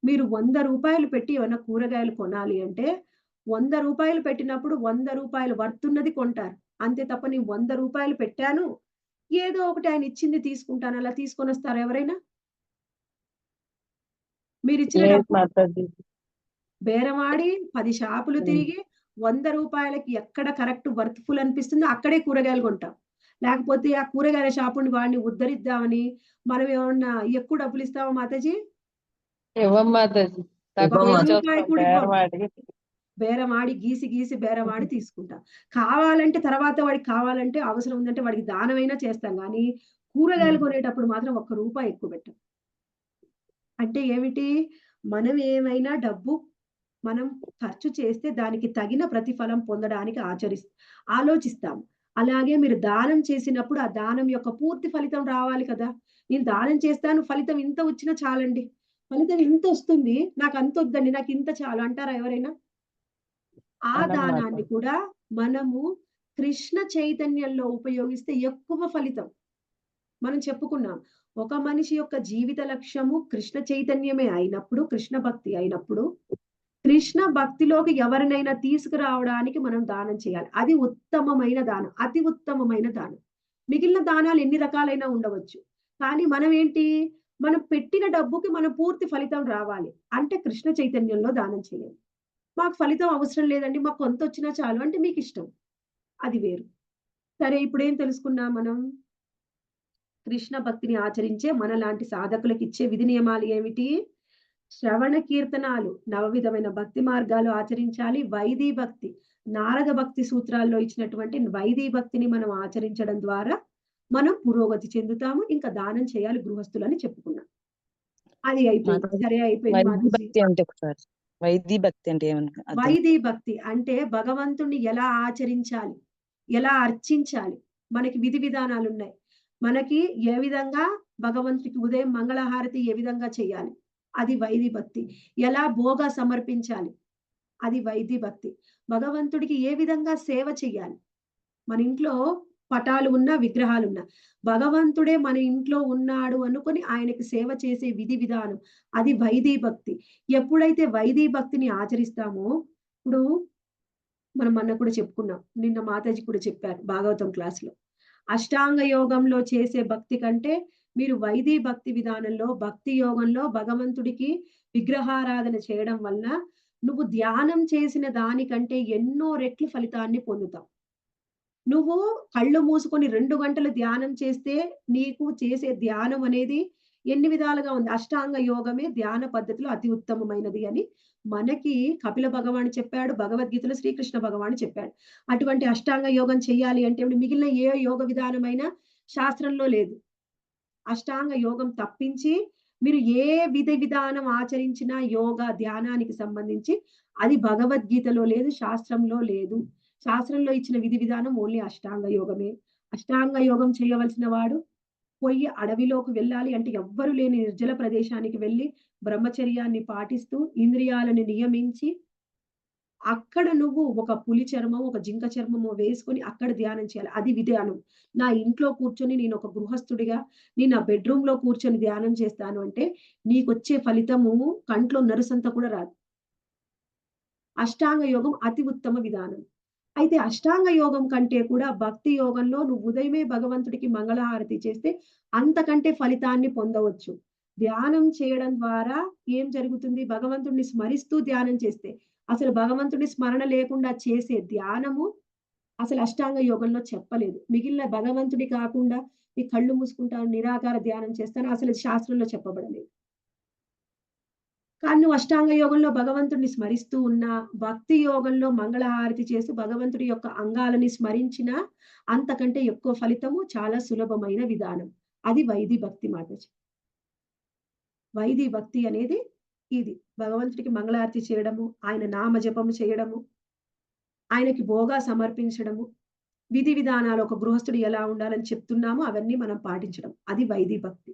మీరు 100 రూపాయలు పెట్టి ఏమైనా కూరగాయలు కొనాలి అంటే 100 రూపాయలు పెట్టినప్పుడు 100 రూపాయలు వర్త్ ఉన్నది కొంటారు. అంతే తప్ప నేను 100 రూపాయలు పెట్టాను, ఏదో ఒకటి ఆయన ఇచ్చింది తీసుకుంటాను అలా తీసుకొనొస్తారా ఎవరైనా? మీరిచ్చిన లేదు డబ్బు మాతాజీ. బేరమాడి 10 షాపులు తిరిగి 100 రూపాయలకి ఎక్కడ కరెక్ట్ వర్త్‌ఫుల్ అనిపిస్తుందో అక్కడే కూరగాయలు కొంటాం. లేకపోతే ఆ కూరగాయల షాపుని వాడిని ఉద్ధరిద్దామని మనం ఏమన్నా ఎక్కువ డబ్బులు ఇస్తామా మాతాజీ? ఇవ్వం మాతాజీ. తక్కువ ఒక ఇచ్చి రూపాయి వస్తాం కూడా ఇవ్వం. బేరమాడి. బేరమాడి గీసి బేరమాడి తీసుకుంటాం. కావాలంటే తర్వాత వాడికి కావాలంటే అవసరం ఉందంటే వాడికి దానమైనా చేస్తాం గానీ, కూరగాయలు కొనేటప్పుడు మాత్రం ఒక్క రూపాయి ఎక్కువ పెట్టం. అంటే ఏమిటి? మనం ఏమైనా డబ్బు మనం ఖర్చు చేస్తే దానికి తగిన ప్రతిఫలం పొందడానికి ఆలోచిస్తాం. అలాగే మీరు దానం చేసినప్పుడు ఆ దానం యొక్క పూర్తి ఫలితం రావాలి కదా! నేను దానం చేస్తాను ఫలితం ఇంత వచ్చినా చాలండి. ఫలితం ఇంతొస్తుంది నాకంతొద్దండి నాకింత చాలు అంటారా ఎవరైనా? ఆ అనం దానాన్ని మాతాజీ. కూడా మనము కృష్ణ చైతన్యంలో ఉపయోగిస్తే ఎక్కువ ఫలితం. మనం చెప్పుకున్నాం. ఒక మనిషి యొక్క జీవిత లక్ష్యము కృష్ణ చైతన్యమే అయినప్పుడు, కృష్ణ భక్తి అయినప్పుడు, కృష్ణ భక్తిలోకి ఎవరినైనా తీసుకురావడానికి మనం దానం చేయాలి. అది ఉత్తమమైన దానం. అతి ఉత్తమమైన దానం. మిగిలిన దానాలు ఎన్ని రకాలైనా ఉండవచ్చు. కానీ మనమేంటి? మనం పెట్టిన డబ్బుకి మన పూర్తి ఫలితం రావాలి. అంటే కృష్ణ చైతన్యంలో దానం చేయాలి. మాకు ఫలితం అవసరం లేదండి. మాకు కొంతొచ్చినా చాలు అంటే మీకిష్టం. అది వేరు. సరే ఇప్పుడేం తెలుసుకున్నాం మనం? కృష్ణ భక్తిని ఆచరించే మనలాంటి సాధకులకిచ్చే విధి నియమాలు ఏమిటి? శ్రవణ కీర్తనాలు, నవవిధమైన భక్తి మార్గాలు ఆచరించాలి. వైదీ భక్తి, నారద భక్తి సూత్రాల్లో ఇచ్చినటువంటి వైదీ భక్తిని మనం ఆచరించడం ద్వారా మనం పురోగతి చెందుతాము. ఇంకా దానం చేయాలి గృహస్థులని చెప్పుకున్నాం. అది అయిపోయింది. మాతాజీ, సరే అయిపోయింది వైద్య మాతాజీ. భక్తి అంటే ఒకసారి వైద్య భక్తి అంటే ఏమన్నా అర్థం? వైదీ భక్తి అంటే భగవంతుణ్ణి ఎలా ఆచరించాలి, ఎలా అర్చించాలి, మనకి విధి విధానాలున్నాయి. మనకి ఏ విధంగా భగవంతుడికి ఉదయం మంగళహారతి ఏ విధంగా చేయాలి, అది వైదీ భక్తి. ఎలా భోగ సమర్పించాలి, అది వైదీ భక్తి. భగవంతుడికి ఏ విధంగా సేవ చెయ్యాలి, మన ఇంట్లో పటాలు ఉన్నా, విగ్రహాలున్నా, భగవంతుడే మన ఇంట్లో ఉన్నాడు అనుకొని ఆయనకి సేవ చేసే విధి విధానం, అది వైదీ భక్తి. ఎప్పుడైతే వైదీ భక్తిని ఆచరిస్తామో, ఇప్పుడు మనం మొన్న కూడా చెప్పుకున్నాం. నిన్న మాతాజీ కూడా చెప్పారు భాగవతం క్లాస్‌లో. అష్టాంగ యోగంలో చేసే భక్తి కంటే మీరు వైదీ భక్తి విధానంలో, భక్తి యోగంలో భగవంతుడికి విగ్రహారాధన చేయడం వల్ల నువ్వు ధ్యానం చేసిన దానికంటే ఎన్నో రెట్లు ఫలితాన్ని పొందుతావు. నువ్వు కళ్ళు మూసుకొని 2 గంటలు ధ్యానం చేస్తే, నీకు చేసే ధ్యానం అనేది ఎన్ని విధాలుగా ఉంది. అష్టాంగ యోగమే ధ్యాన పద్ధతిలో అతి ఉత్తమమైనది అని మనకి కపిల భగవానుడు చెప్పాడు. భగవద్గీతలో శ్రీకృష్ణ భగవానుడు చెప్పాడు. అటువంటి అష్టాంగ యోగం చేయాలి అంటే మిగిలిన ఏ యోగ విధానమైనా శాస్త్రంలో లేదు. అష్టాంగ యోగం తప్పించి మీరు ఏ విధి విధానం ఆచరించినా యోగా, ధ్యానానికి సంబంధించి అది భగవద్గీతలో లేదు, శాస్త్రంలో లేదు. శాస్త్రంలో ఇచ్చిన విధి విధానం ఓన్లీ అష్టాంగ యోగమే. అష్టాంగ యోగం చేయవలసిన వాడు పొయ్యి అడవిలోకి వెళ్ళాలి అంటే ఎవ్వరు లేని నిర్జల ప్రదేశానికి వెళ్ళి బ్రహ్మచర్యాన్ని పాటిస్తూ ఇంద్రియాలను నియమించి అక్కడ నువ్వు ఒక పులి చర్మం, ఒక జింక చర్మమో వేసుకొని అక్కడ ధ్యానం చేయాలి. అది విధానం. నా ఇంట్లో కూర్చొని నేను ఒక గృహస్థుడిగా నేను నా బెడ్‌రూమ్‌లో కూర్చొని ధ్యానం చేస్తాను అంటే నీకొచ్చే ఫలితము కంట్లో నరుసంత కూడా రాదు. అష్టాంగ యోగం అతి ఉత్తమ విధానం. అయితే అష్టాంగ యోగం కంటే కూడా భక్తి యోగంలో నువ్వు ఉదయమే భగవంతుడికి మంగళహారతి చేస్తే అంతకంటే ఫలితాన్ని పొందవచ్చు. ధ్యానం చేయడం ద్వారా ఏం జరుగుతుంది? భగవంతుడిని స్మరిస్తూ ధ్యానం చేస్తే అసలు భగవంతుడి స్మరణ లేకుండా చేసే ధ్యానము అసలు అష్టాంగ యోగంలో చెప్పలేదు. మిగిలిన భగవంతుడి కాకుండా ఈ కళ్ళు మూసుకుంటాను, నిరాకార ధ్యానం చేస్తాను అసలు శాస్త్రంలో చెప్పబడలేదు. కానీ నువ్వు అష్టాంగ యోగంలో భగవంతుడిని స్మరిస్తూ ఉన్నా, భక్తి యోగంలో మంగళహారతి చేస్తూ భగవంతుడి యొక్క అంగాలని స్మరించినా అంతకంటే ఎక్కువ ఫలితము చాలా సులభమైన విధానం. అది వైదీ భక్తి మాతాజీ. వైదీ భక్తి అనేది ఇది. భగవంతుడికి మంగళారతి చేయడము, ఆయన నామ జపము చేయడము, ఆయనకి భోగా సమర్పించడము, విధి విధానాలు ఒక గృహస్థుడు ఎలా ఉండాలని చెప్తున్నామో అవన్నీ మనం పాటించడం. అది వైదీ భక్తి.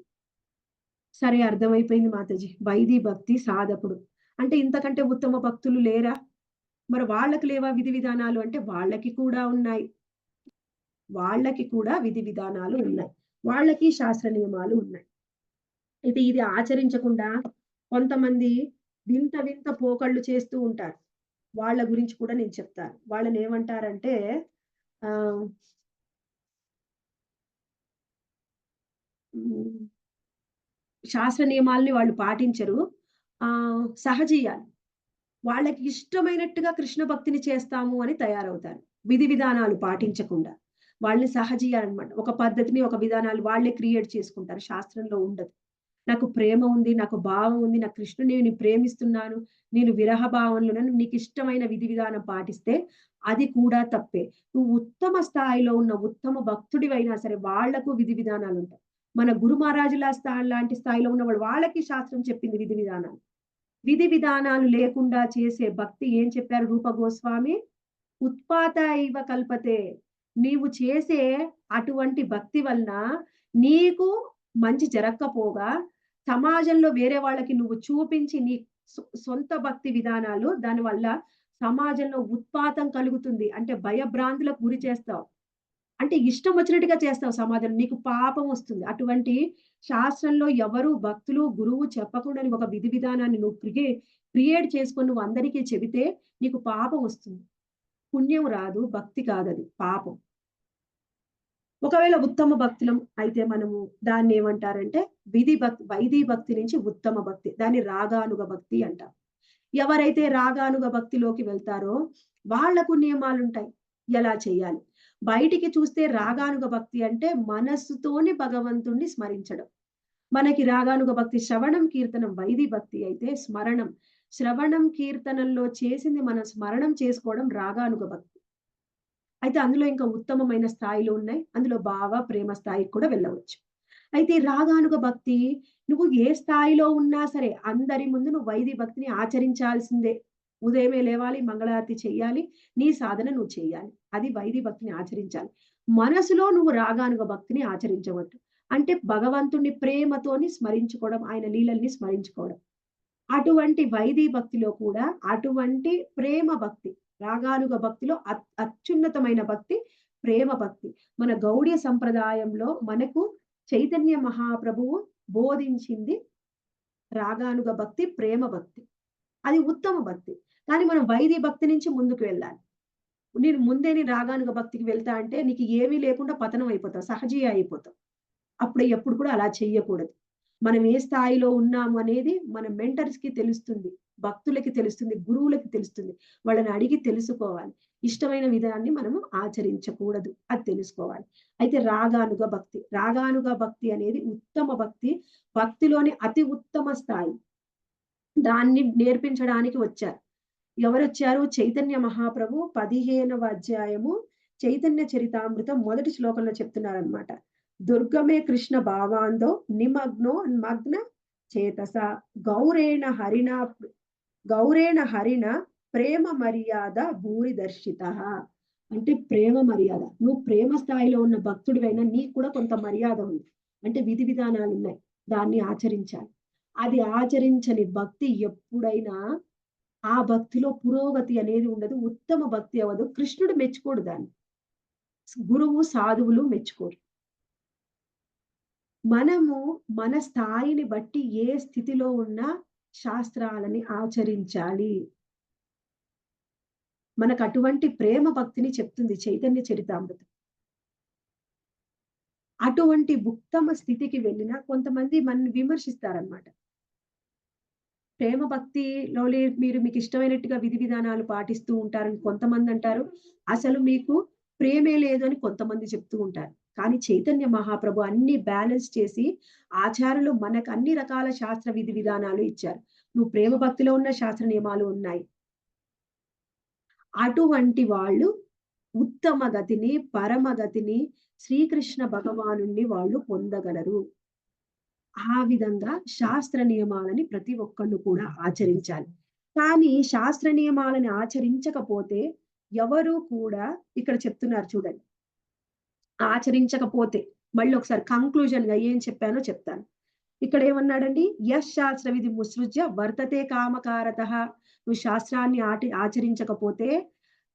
సరే అర్థమైపోయింది మాతాజీ. వైదీ భక్తి సాధకుడు. అంటే ఇంతకంటే ఉత్తమ భక్తులు లేరా? మరి వాళ్ళకి లేవా విధి విధానాలు అంటే వాళ్ళకి కూడా ఉన్నాయి. వాళ్ళకి కూడా విధి విధానాలు ఉన్నాయి. వాళ్ళకి శాస్త్ర నియమాలు ఉన్నాయి. అయితే ఇది ఆచరించకుండా కొంతమంది వింత వింత పోకళ్ళు చేస్తూ ఉంటారు. వాళ్ళ గురించి కూడా నేను చెప్తాను. వాళ్ళని ఏమంటారంటే ఆహ్, హ్మ్. శాస్త్ర నియమాల్ని వాళ్ళు పాటించరు. సహజీయాలు. వాళ్ళకి ఇష్టమైనట్టుగా కృష్ణ భక్తిని చేస్తాము అని తయారవుతారు. విధి విధానాలు పాటించకుండా. వాళ్ళని సహజీయాలనమాట. ఒక పద్ధతిని, ఒక విధానాలు వాళ్ళే క్రియేట్ చేసుకుంటారు. శాస్త్రంలో ఉండదు. నాకు ప్రేమ ఉంది, నాకు భావం ఉంది, నాకు కృష్ణుడిని నేను ప్రేమిస్తున్నాను, నేను విరహ భావంలో ఉన్నాను, నీకిష్టమైన విధి విధానం పాటిస్తే అది కూడా తప్పే. నువ్వు ఉత్తమ స్థాయిలో ఉన్న ఉత్తమ భక్తుడివైనా సరే వాళ్ళకు విధి విధానాలుంటాయి. మన గురు మహారాజుల లాంటి స్థాయిలో ఉన్నవాళ్ళు వాళ్ళకి శాస్త్రం చెప్పింది విధి విధానాలు. విధి విధానాలు లేకుండా చేసే భక్తి ఏం చెప్పారు రూప గోస్వామి? ఉత్పాత ఇవ కల్పతే. నీవు చేసే అటువంటి భక్తి వలన నీకు మంచి జరక్కపోగా సమాజంలో వేరే వాళ్ళకి నువ్వు చూపించి నీ సొంత భక్తి విధానాలు దానివల్ల సమాజంలో ఉత్పాతం కలుగుతుంది. అంటే భయభ్రాంతులకు గురి చేస్తావు. అంటే ఇష్టం వచ్చినట్టుగా చేస్తావు సమాజంలో. నీకు పాపం వస్తుంది. అటువంటి శాస్త్రంలో ఎవరు భక్తులు, గురువు చెప్పకుండాని ఒక విధి విధానాన్ని నువ్వు క్రియేట్ చేసుకొని నువ్వు అందరికీ చెబితే నీకు పాపం వస్తుంది. పుణ్యం రాదు, భక్తి కాదది పాపం. ఒకవేళ ఉత్తమ భక్తులం అయితే మనము దాన్ని ఏమంటారంటే వైదీ భక్తి నుంచి ఉత్తమ భక్తి. దాన్ని రాగానుగ భక్తి అంటాం. ఎవరైతే రాగానుగ భక్తిలోకి వెళ్తారో వాళ్లకు నియమాలుంటాయి. ఎలా చేయాలి? బయటికి చూస్తే రాగానుగ భక్తి అంటే మనస్సుతోని భగవంతుణ్ణి స్మరించడం. మనకి రాగానుగ భక్తి శ్రవణం, కీర్తనం. వైదీ భక్తి అయితే స్మరణం. శ్రవణం, కీర్తనంలో చేసింది మనం స్మరణం చేసుకోవడం రాగానుగ భక్తి. అయితే అందులో ఇంకా ఉత్తమమైన స్థాయిలు ఉన్నాయి. అందులో భావ, ప్రేమ స్థాయికి కూడా వెళ్ళవచ్చు. అయితే రాగానుగ భక్తి నువ్వు ఏ స్థాయిలో ఉన్నా సరే అందరి ముందు నువ్వు వైదిక భక్తిని ఆచరించాల్సిందే. ఉదయమే లేవాలి, మంగళారతి చెయ్యాలి, నీ సాధన నువ్వు చెయ్యాలి. అది వైదిక భక్తిని ఆచరించాలి. మనసులో నువ్వు రాగానుగ భక్తిని ఆచరించవద్దు. అంటే భగవంతుడిని ప్రేమతోని స్మరించుకోవడం, ఆయన లీలల్ని స్మరించుకోవడం. అటువంటి వైదిక భక్తిలో కూడా అటువంటి ప్రేమ భక్తి, రాగానుగ భక్తిలో అత్యున్నతమైన భక్తి ప్రేమ భక్తి. మన గౌడీయ సంప్రదాయంలో మనకు చైతన్య మహాప్రభువు బోధించింది రాగానుగ భక్తి, ప్రేమ భక్తి. అది ఉత్తమ భక్తి. కానీ మనం వైదిక భక్తి నుంచి ముందుకు వెళ్ళాలి. నేను రాగానుగ భక్తికి వెళ్తా అంటే నీకు ఏమీ లేకుండా పతనం అయిపోతావు, సహజీయ అయిపోతావు. అప్పుడు ఎప్పుడు కూడా అలా చెయ్యకూడదు. మనం ఏ స్థాయిలో ఉన్నాము అనేది మన మెంటర్స్ కి తెలుస్తుంది, భక్తులకి తెలుస్తుంది, గురువులకి తెలుస్తుంది. వాళ్ళని అడిగి తెలుసుకోవాలి. ఇష్టమైన విధానాన్ని మనము ఆచరించకూడదు, అది తెలుసుకోవాలి. అయితే రాగానుగ భక్తి, రాగానుగ భక్తి అనేది ఉత్తమ భక్తి, భక్తిలోని అతి ఉత్తమ స్థాయి. దాన్ని నేర్పించడానికి వచ్చారు. ఎవరొచ్చారు? చైతన్య మహాప్రభు 15వ అధ్యాయము చైతన్య చరితామృతం మొదటి శ్లోకంలో చెప్తున్నారనమాట. దుర్గమే కృష్ణ భావాందో నిమగ్నో మగ్న చేతస గౌరేణ హరిణ ప్రేమ మర్యాద భూరి దర్శిత. అంటే ప్రేమ మర్యాద. నువ్వు ప్రేమ స్థాయిలో ఉన్న భక్తుడివైనా నీకు కూడా కొంత మర్యాద ఉంది. అంటే విధి విధానాలు ఉన్నాయి, దాన్ని ఆచరించాలి. అది ఆచరించని భక్తి ఎప్పుడైనా ఆ భక్తిలో పురోగతి అనేది ఉండదు, ఉత్తమ భక్తి అవ్వదు. కృష్ణుడు మెచ్చుకోడు దాన్ని, గురువు సాధువులు మెచ్చుకోరు. మనము మన స్థాయిని బట్టి ఏ స్థితిలో ఉన్నా శాస్త్రాలని ఆచరించాలి. మనకు అటువంటి ప్రేమ భక్తిని చెప్తుంది చైతన్య చరితామృతం. అటువంటి ఉత్తమ స్థితికి వెళ్ళిన కొంతమంది మనల్ని విమర్శిస్తారనమాట. ప్రేమ భక్తిలో మీకు ఇష్టమైనట్టుగా విధి విధానాలు పాటిస్తూ ఉంటారని కొంతమంది అంటారు. అసలు మీకు ప్రేమే లేదు అని కొంతమంది చెప్తూ ఉంటారు. కానీ చైతన్య మహాప్రభు అన్ని బ్యాలెన్స్ చేసి ఆచార్యులు మనకు అన్ని రకాల శాస్త్ర విధి విధానాలు ఇచ్చారు. నువ్వు ప్రేమ భక్తిలో ఉన్న శాస్త్ర నియమాలు ఉన్నాయి. అటువంటి వాళ్ళు ఉత్తమ గతిని, పరమగతిని శ్రీకృష్ణ భగవానుణ్ణి వాళ్ళు పొందగలరు. ఆ విధంగా శాస్త్ర నియమాలని ప్రతి ఒక్కళ్ళు కూడా ఆచరించాలి. కానీ శాస్త్ర నియమాలని ఆచరించకపోతే ఎవరు కూడా, ఇక్కడ చెప్తున్నారు చూడండి, ఆచరించకపోతే మళ్ళీ ఒకసారి కంక్లూజన్ గా ఏం చెప్పానో చెప్తాను. ఇక్కడ ఏమన్నాడండి? యశ్ శాస్త్ర విధి ముసృజ్య వర్తతే కామకారత. నువ్వు శాస్త్రాన్ని ఆచరించకపోతే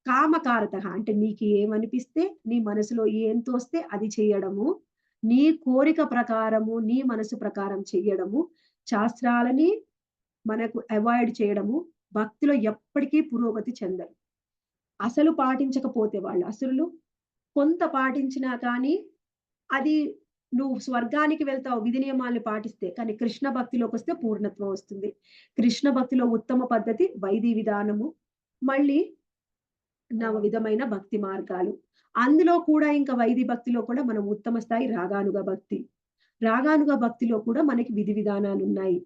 కామకారత అంటే నీకు ఏమనిపిస్తే, నీ మనసులో ఏం తోస్తే అది చేయడము, నీ కోరిక ప్రకారము, నీ మనసు ప్రకారం చెయ్యడము, శాస్త్రాలని మనకు అవాయిడ్ చేయడము, భక్తిలో ఎప్పటికీ పురోగతి చెందరు. అసలు పాటించకపోతే వాళ్ళు అసురులు, కొంత పాటించినా కానీ అది నువ్వు స్వర్గానికి వెళ్తావు విధి నియమాలను పాటిస్తే. కానీ కృష్ణ భక్తిలోకి వస్తే పూర్ణత్వం వస్తుంది. కృష్ణ భక్తిలో ఉత్తమ పద్ధతి వైదిక విధానము, మళ్ళీ నవ విధమైన భక్తి మార్గాలు. అందులో కూడా ఇంకా వైదిక భక్తిలో కూడా మనం ఉత్తమ స్థాయి రాగానుగ భక్తి. రాగానుగ భక్తిలో కూడా మనకి విధి విధానాలు ఉన్నాయి.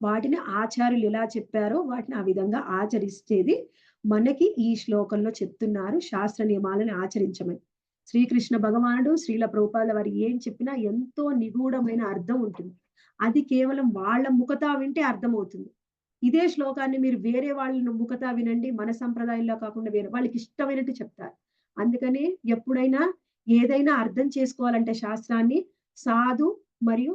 వాటిని ఆచార్యులు ఎలా చెప్పారో వాటిని ఆ విధంగా ఆచరిస్తేది మనకి ఈ శ్లోకంలో చెప్తున్నారు. శాస్త్ర నియమాలను ఆచరించమని శ్రీకృష్ణ భగవానుడు, శ్రీల ప్రభుపాద వారు ఏం చెప్పినా ఎంతో నిగూఢమైన అర్థం ఉంటుంది. అది కేవలం వాళ్ళ ముఖతా వింటే అర్థమవుతుంది. ఇదే శ్లోకాన్ని మీరు వేరే వాళ్ళ ముఖతా వినండి, మన సంప్రదాయంలో కాకుండా వేరే వాళ్ళకి ఇష్టమైనట్టు చెప్తారు. అందుకని ఎప్పుడైనా ఏదైనా అర్థం చేసుకోవాలంటే శాస్త్రాన్ని సాధు మరియు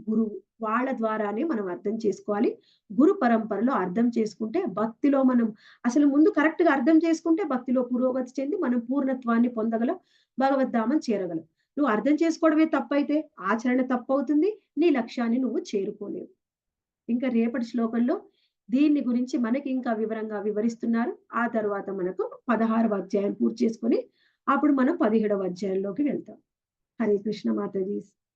గురువు వాళ్ళ ద్వారానే మనం అర్థం చేసుకోవాలి. గురు పరంపరలో అర్థం చేసుకుంటే భక్తిలో మనం అసలు ముందు కరెక్ట్ గా అర్థం చేసుకుంటే భక్తిలో పురోగతి చెంది మనం పూర్ణత్వాన్ని పొందగలం, భగవద్ధామం చేరగలం. నువ్వు అర్థం చేసుకోవడమే తప్పైతే ఆచరణ తప్పవుతుంది, నీ లక్ష్యాన్ని నువ్వు చేరుకోలేవు. ఇంకా రేపటి శ్లోకంలో దీన్ని గురించి మనకి ఇంకా వివరంగా వివరిస్తున్నారు. ఆ తర్వాత మనకు 16వ అధ్యాయం పూర్తి చేసుకొని అప్పుడు మనం 17వ అధ్యాయంలోకి వెళ్తాం. హరే కృష్ణ మాతాజీ.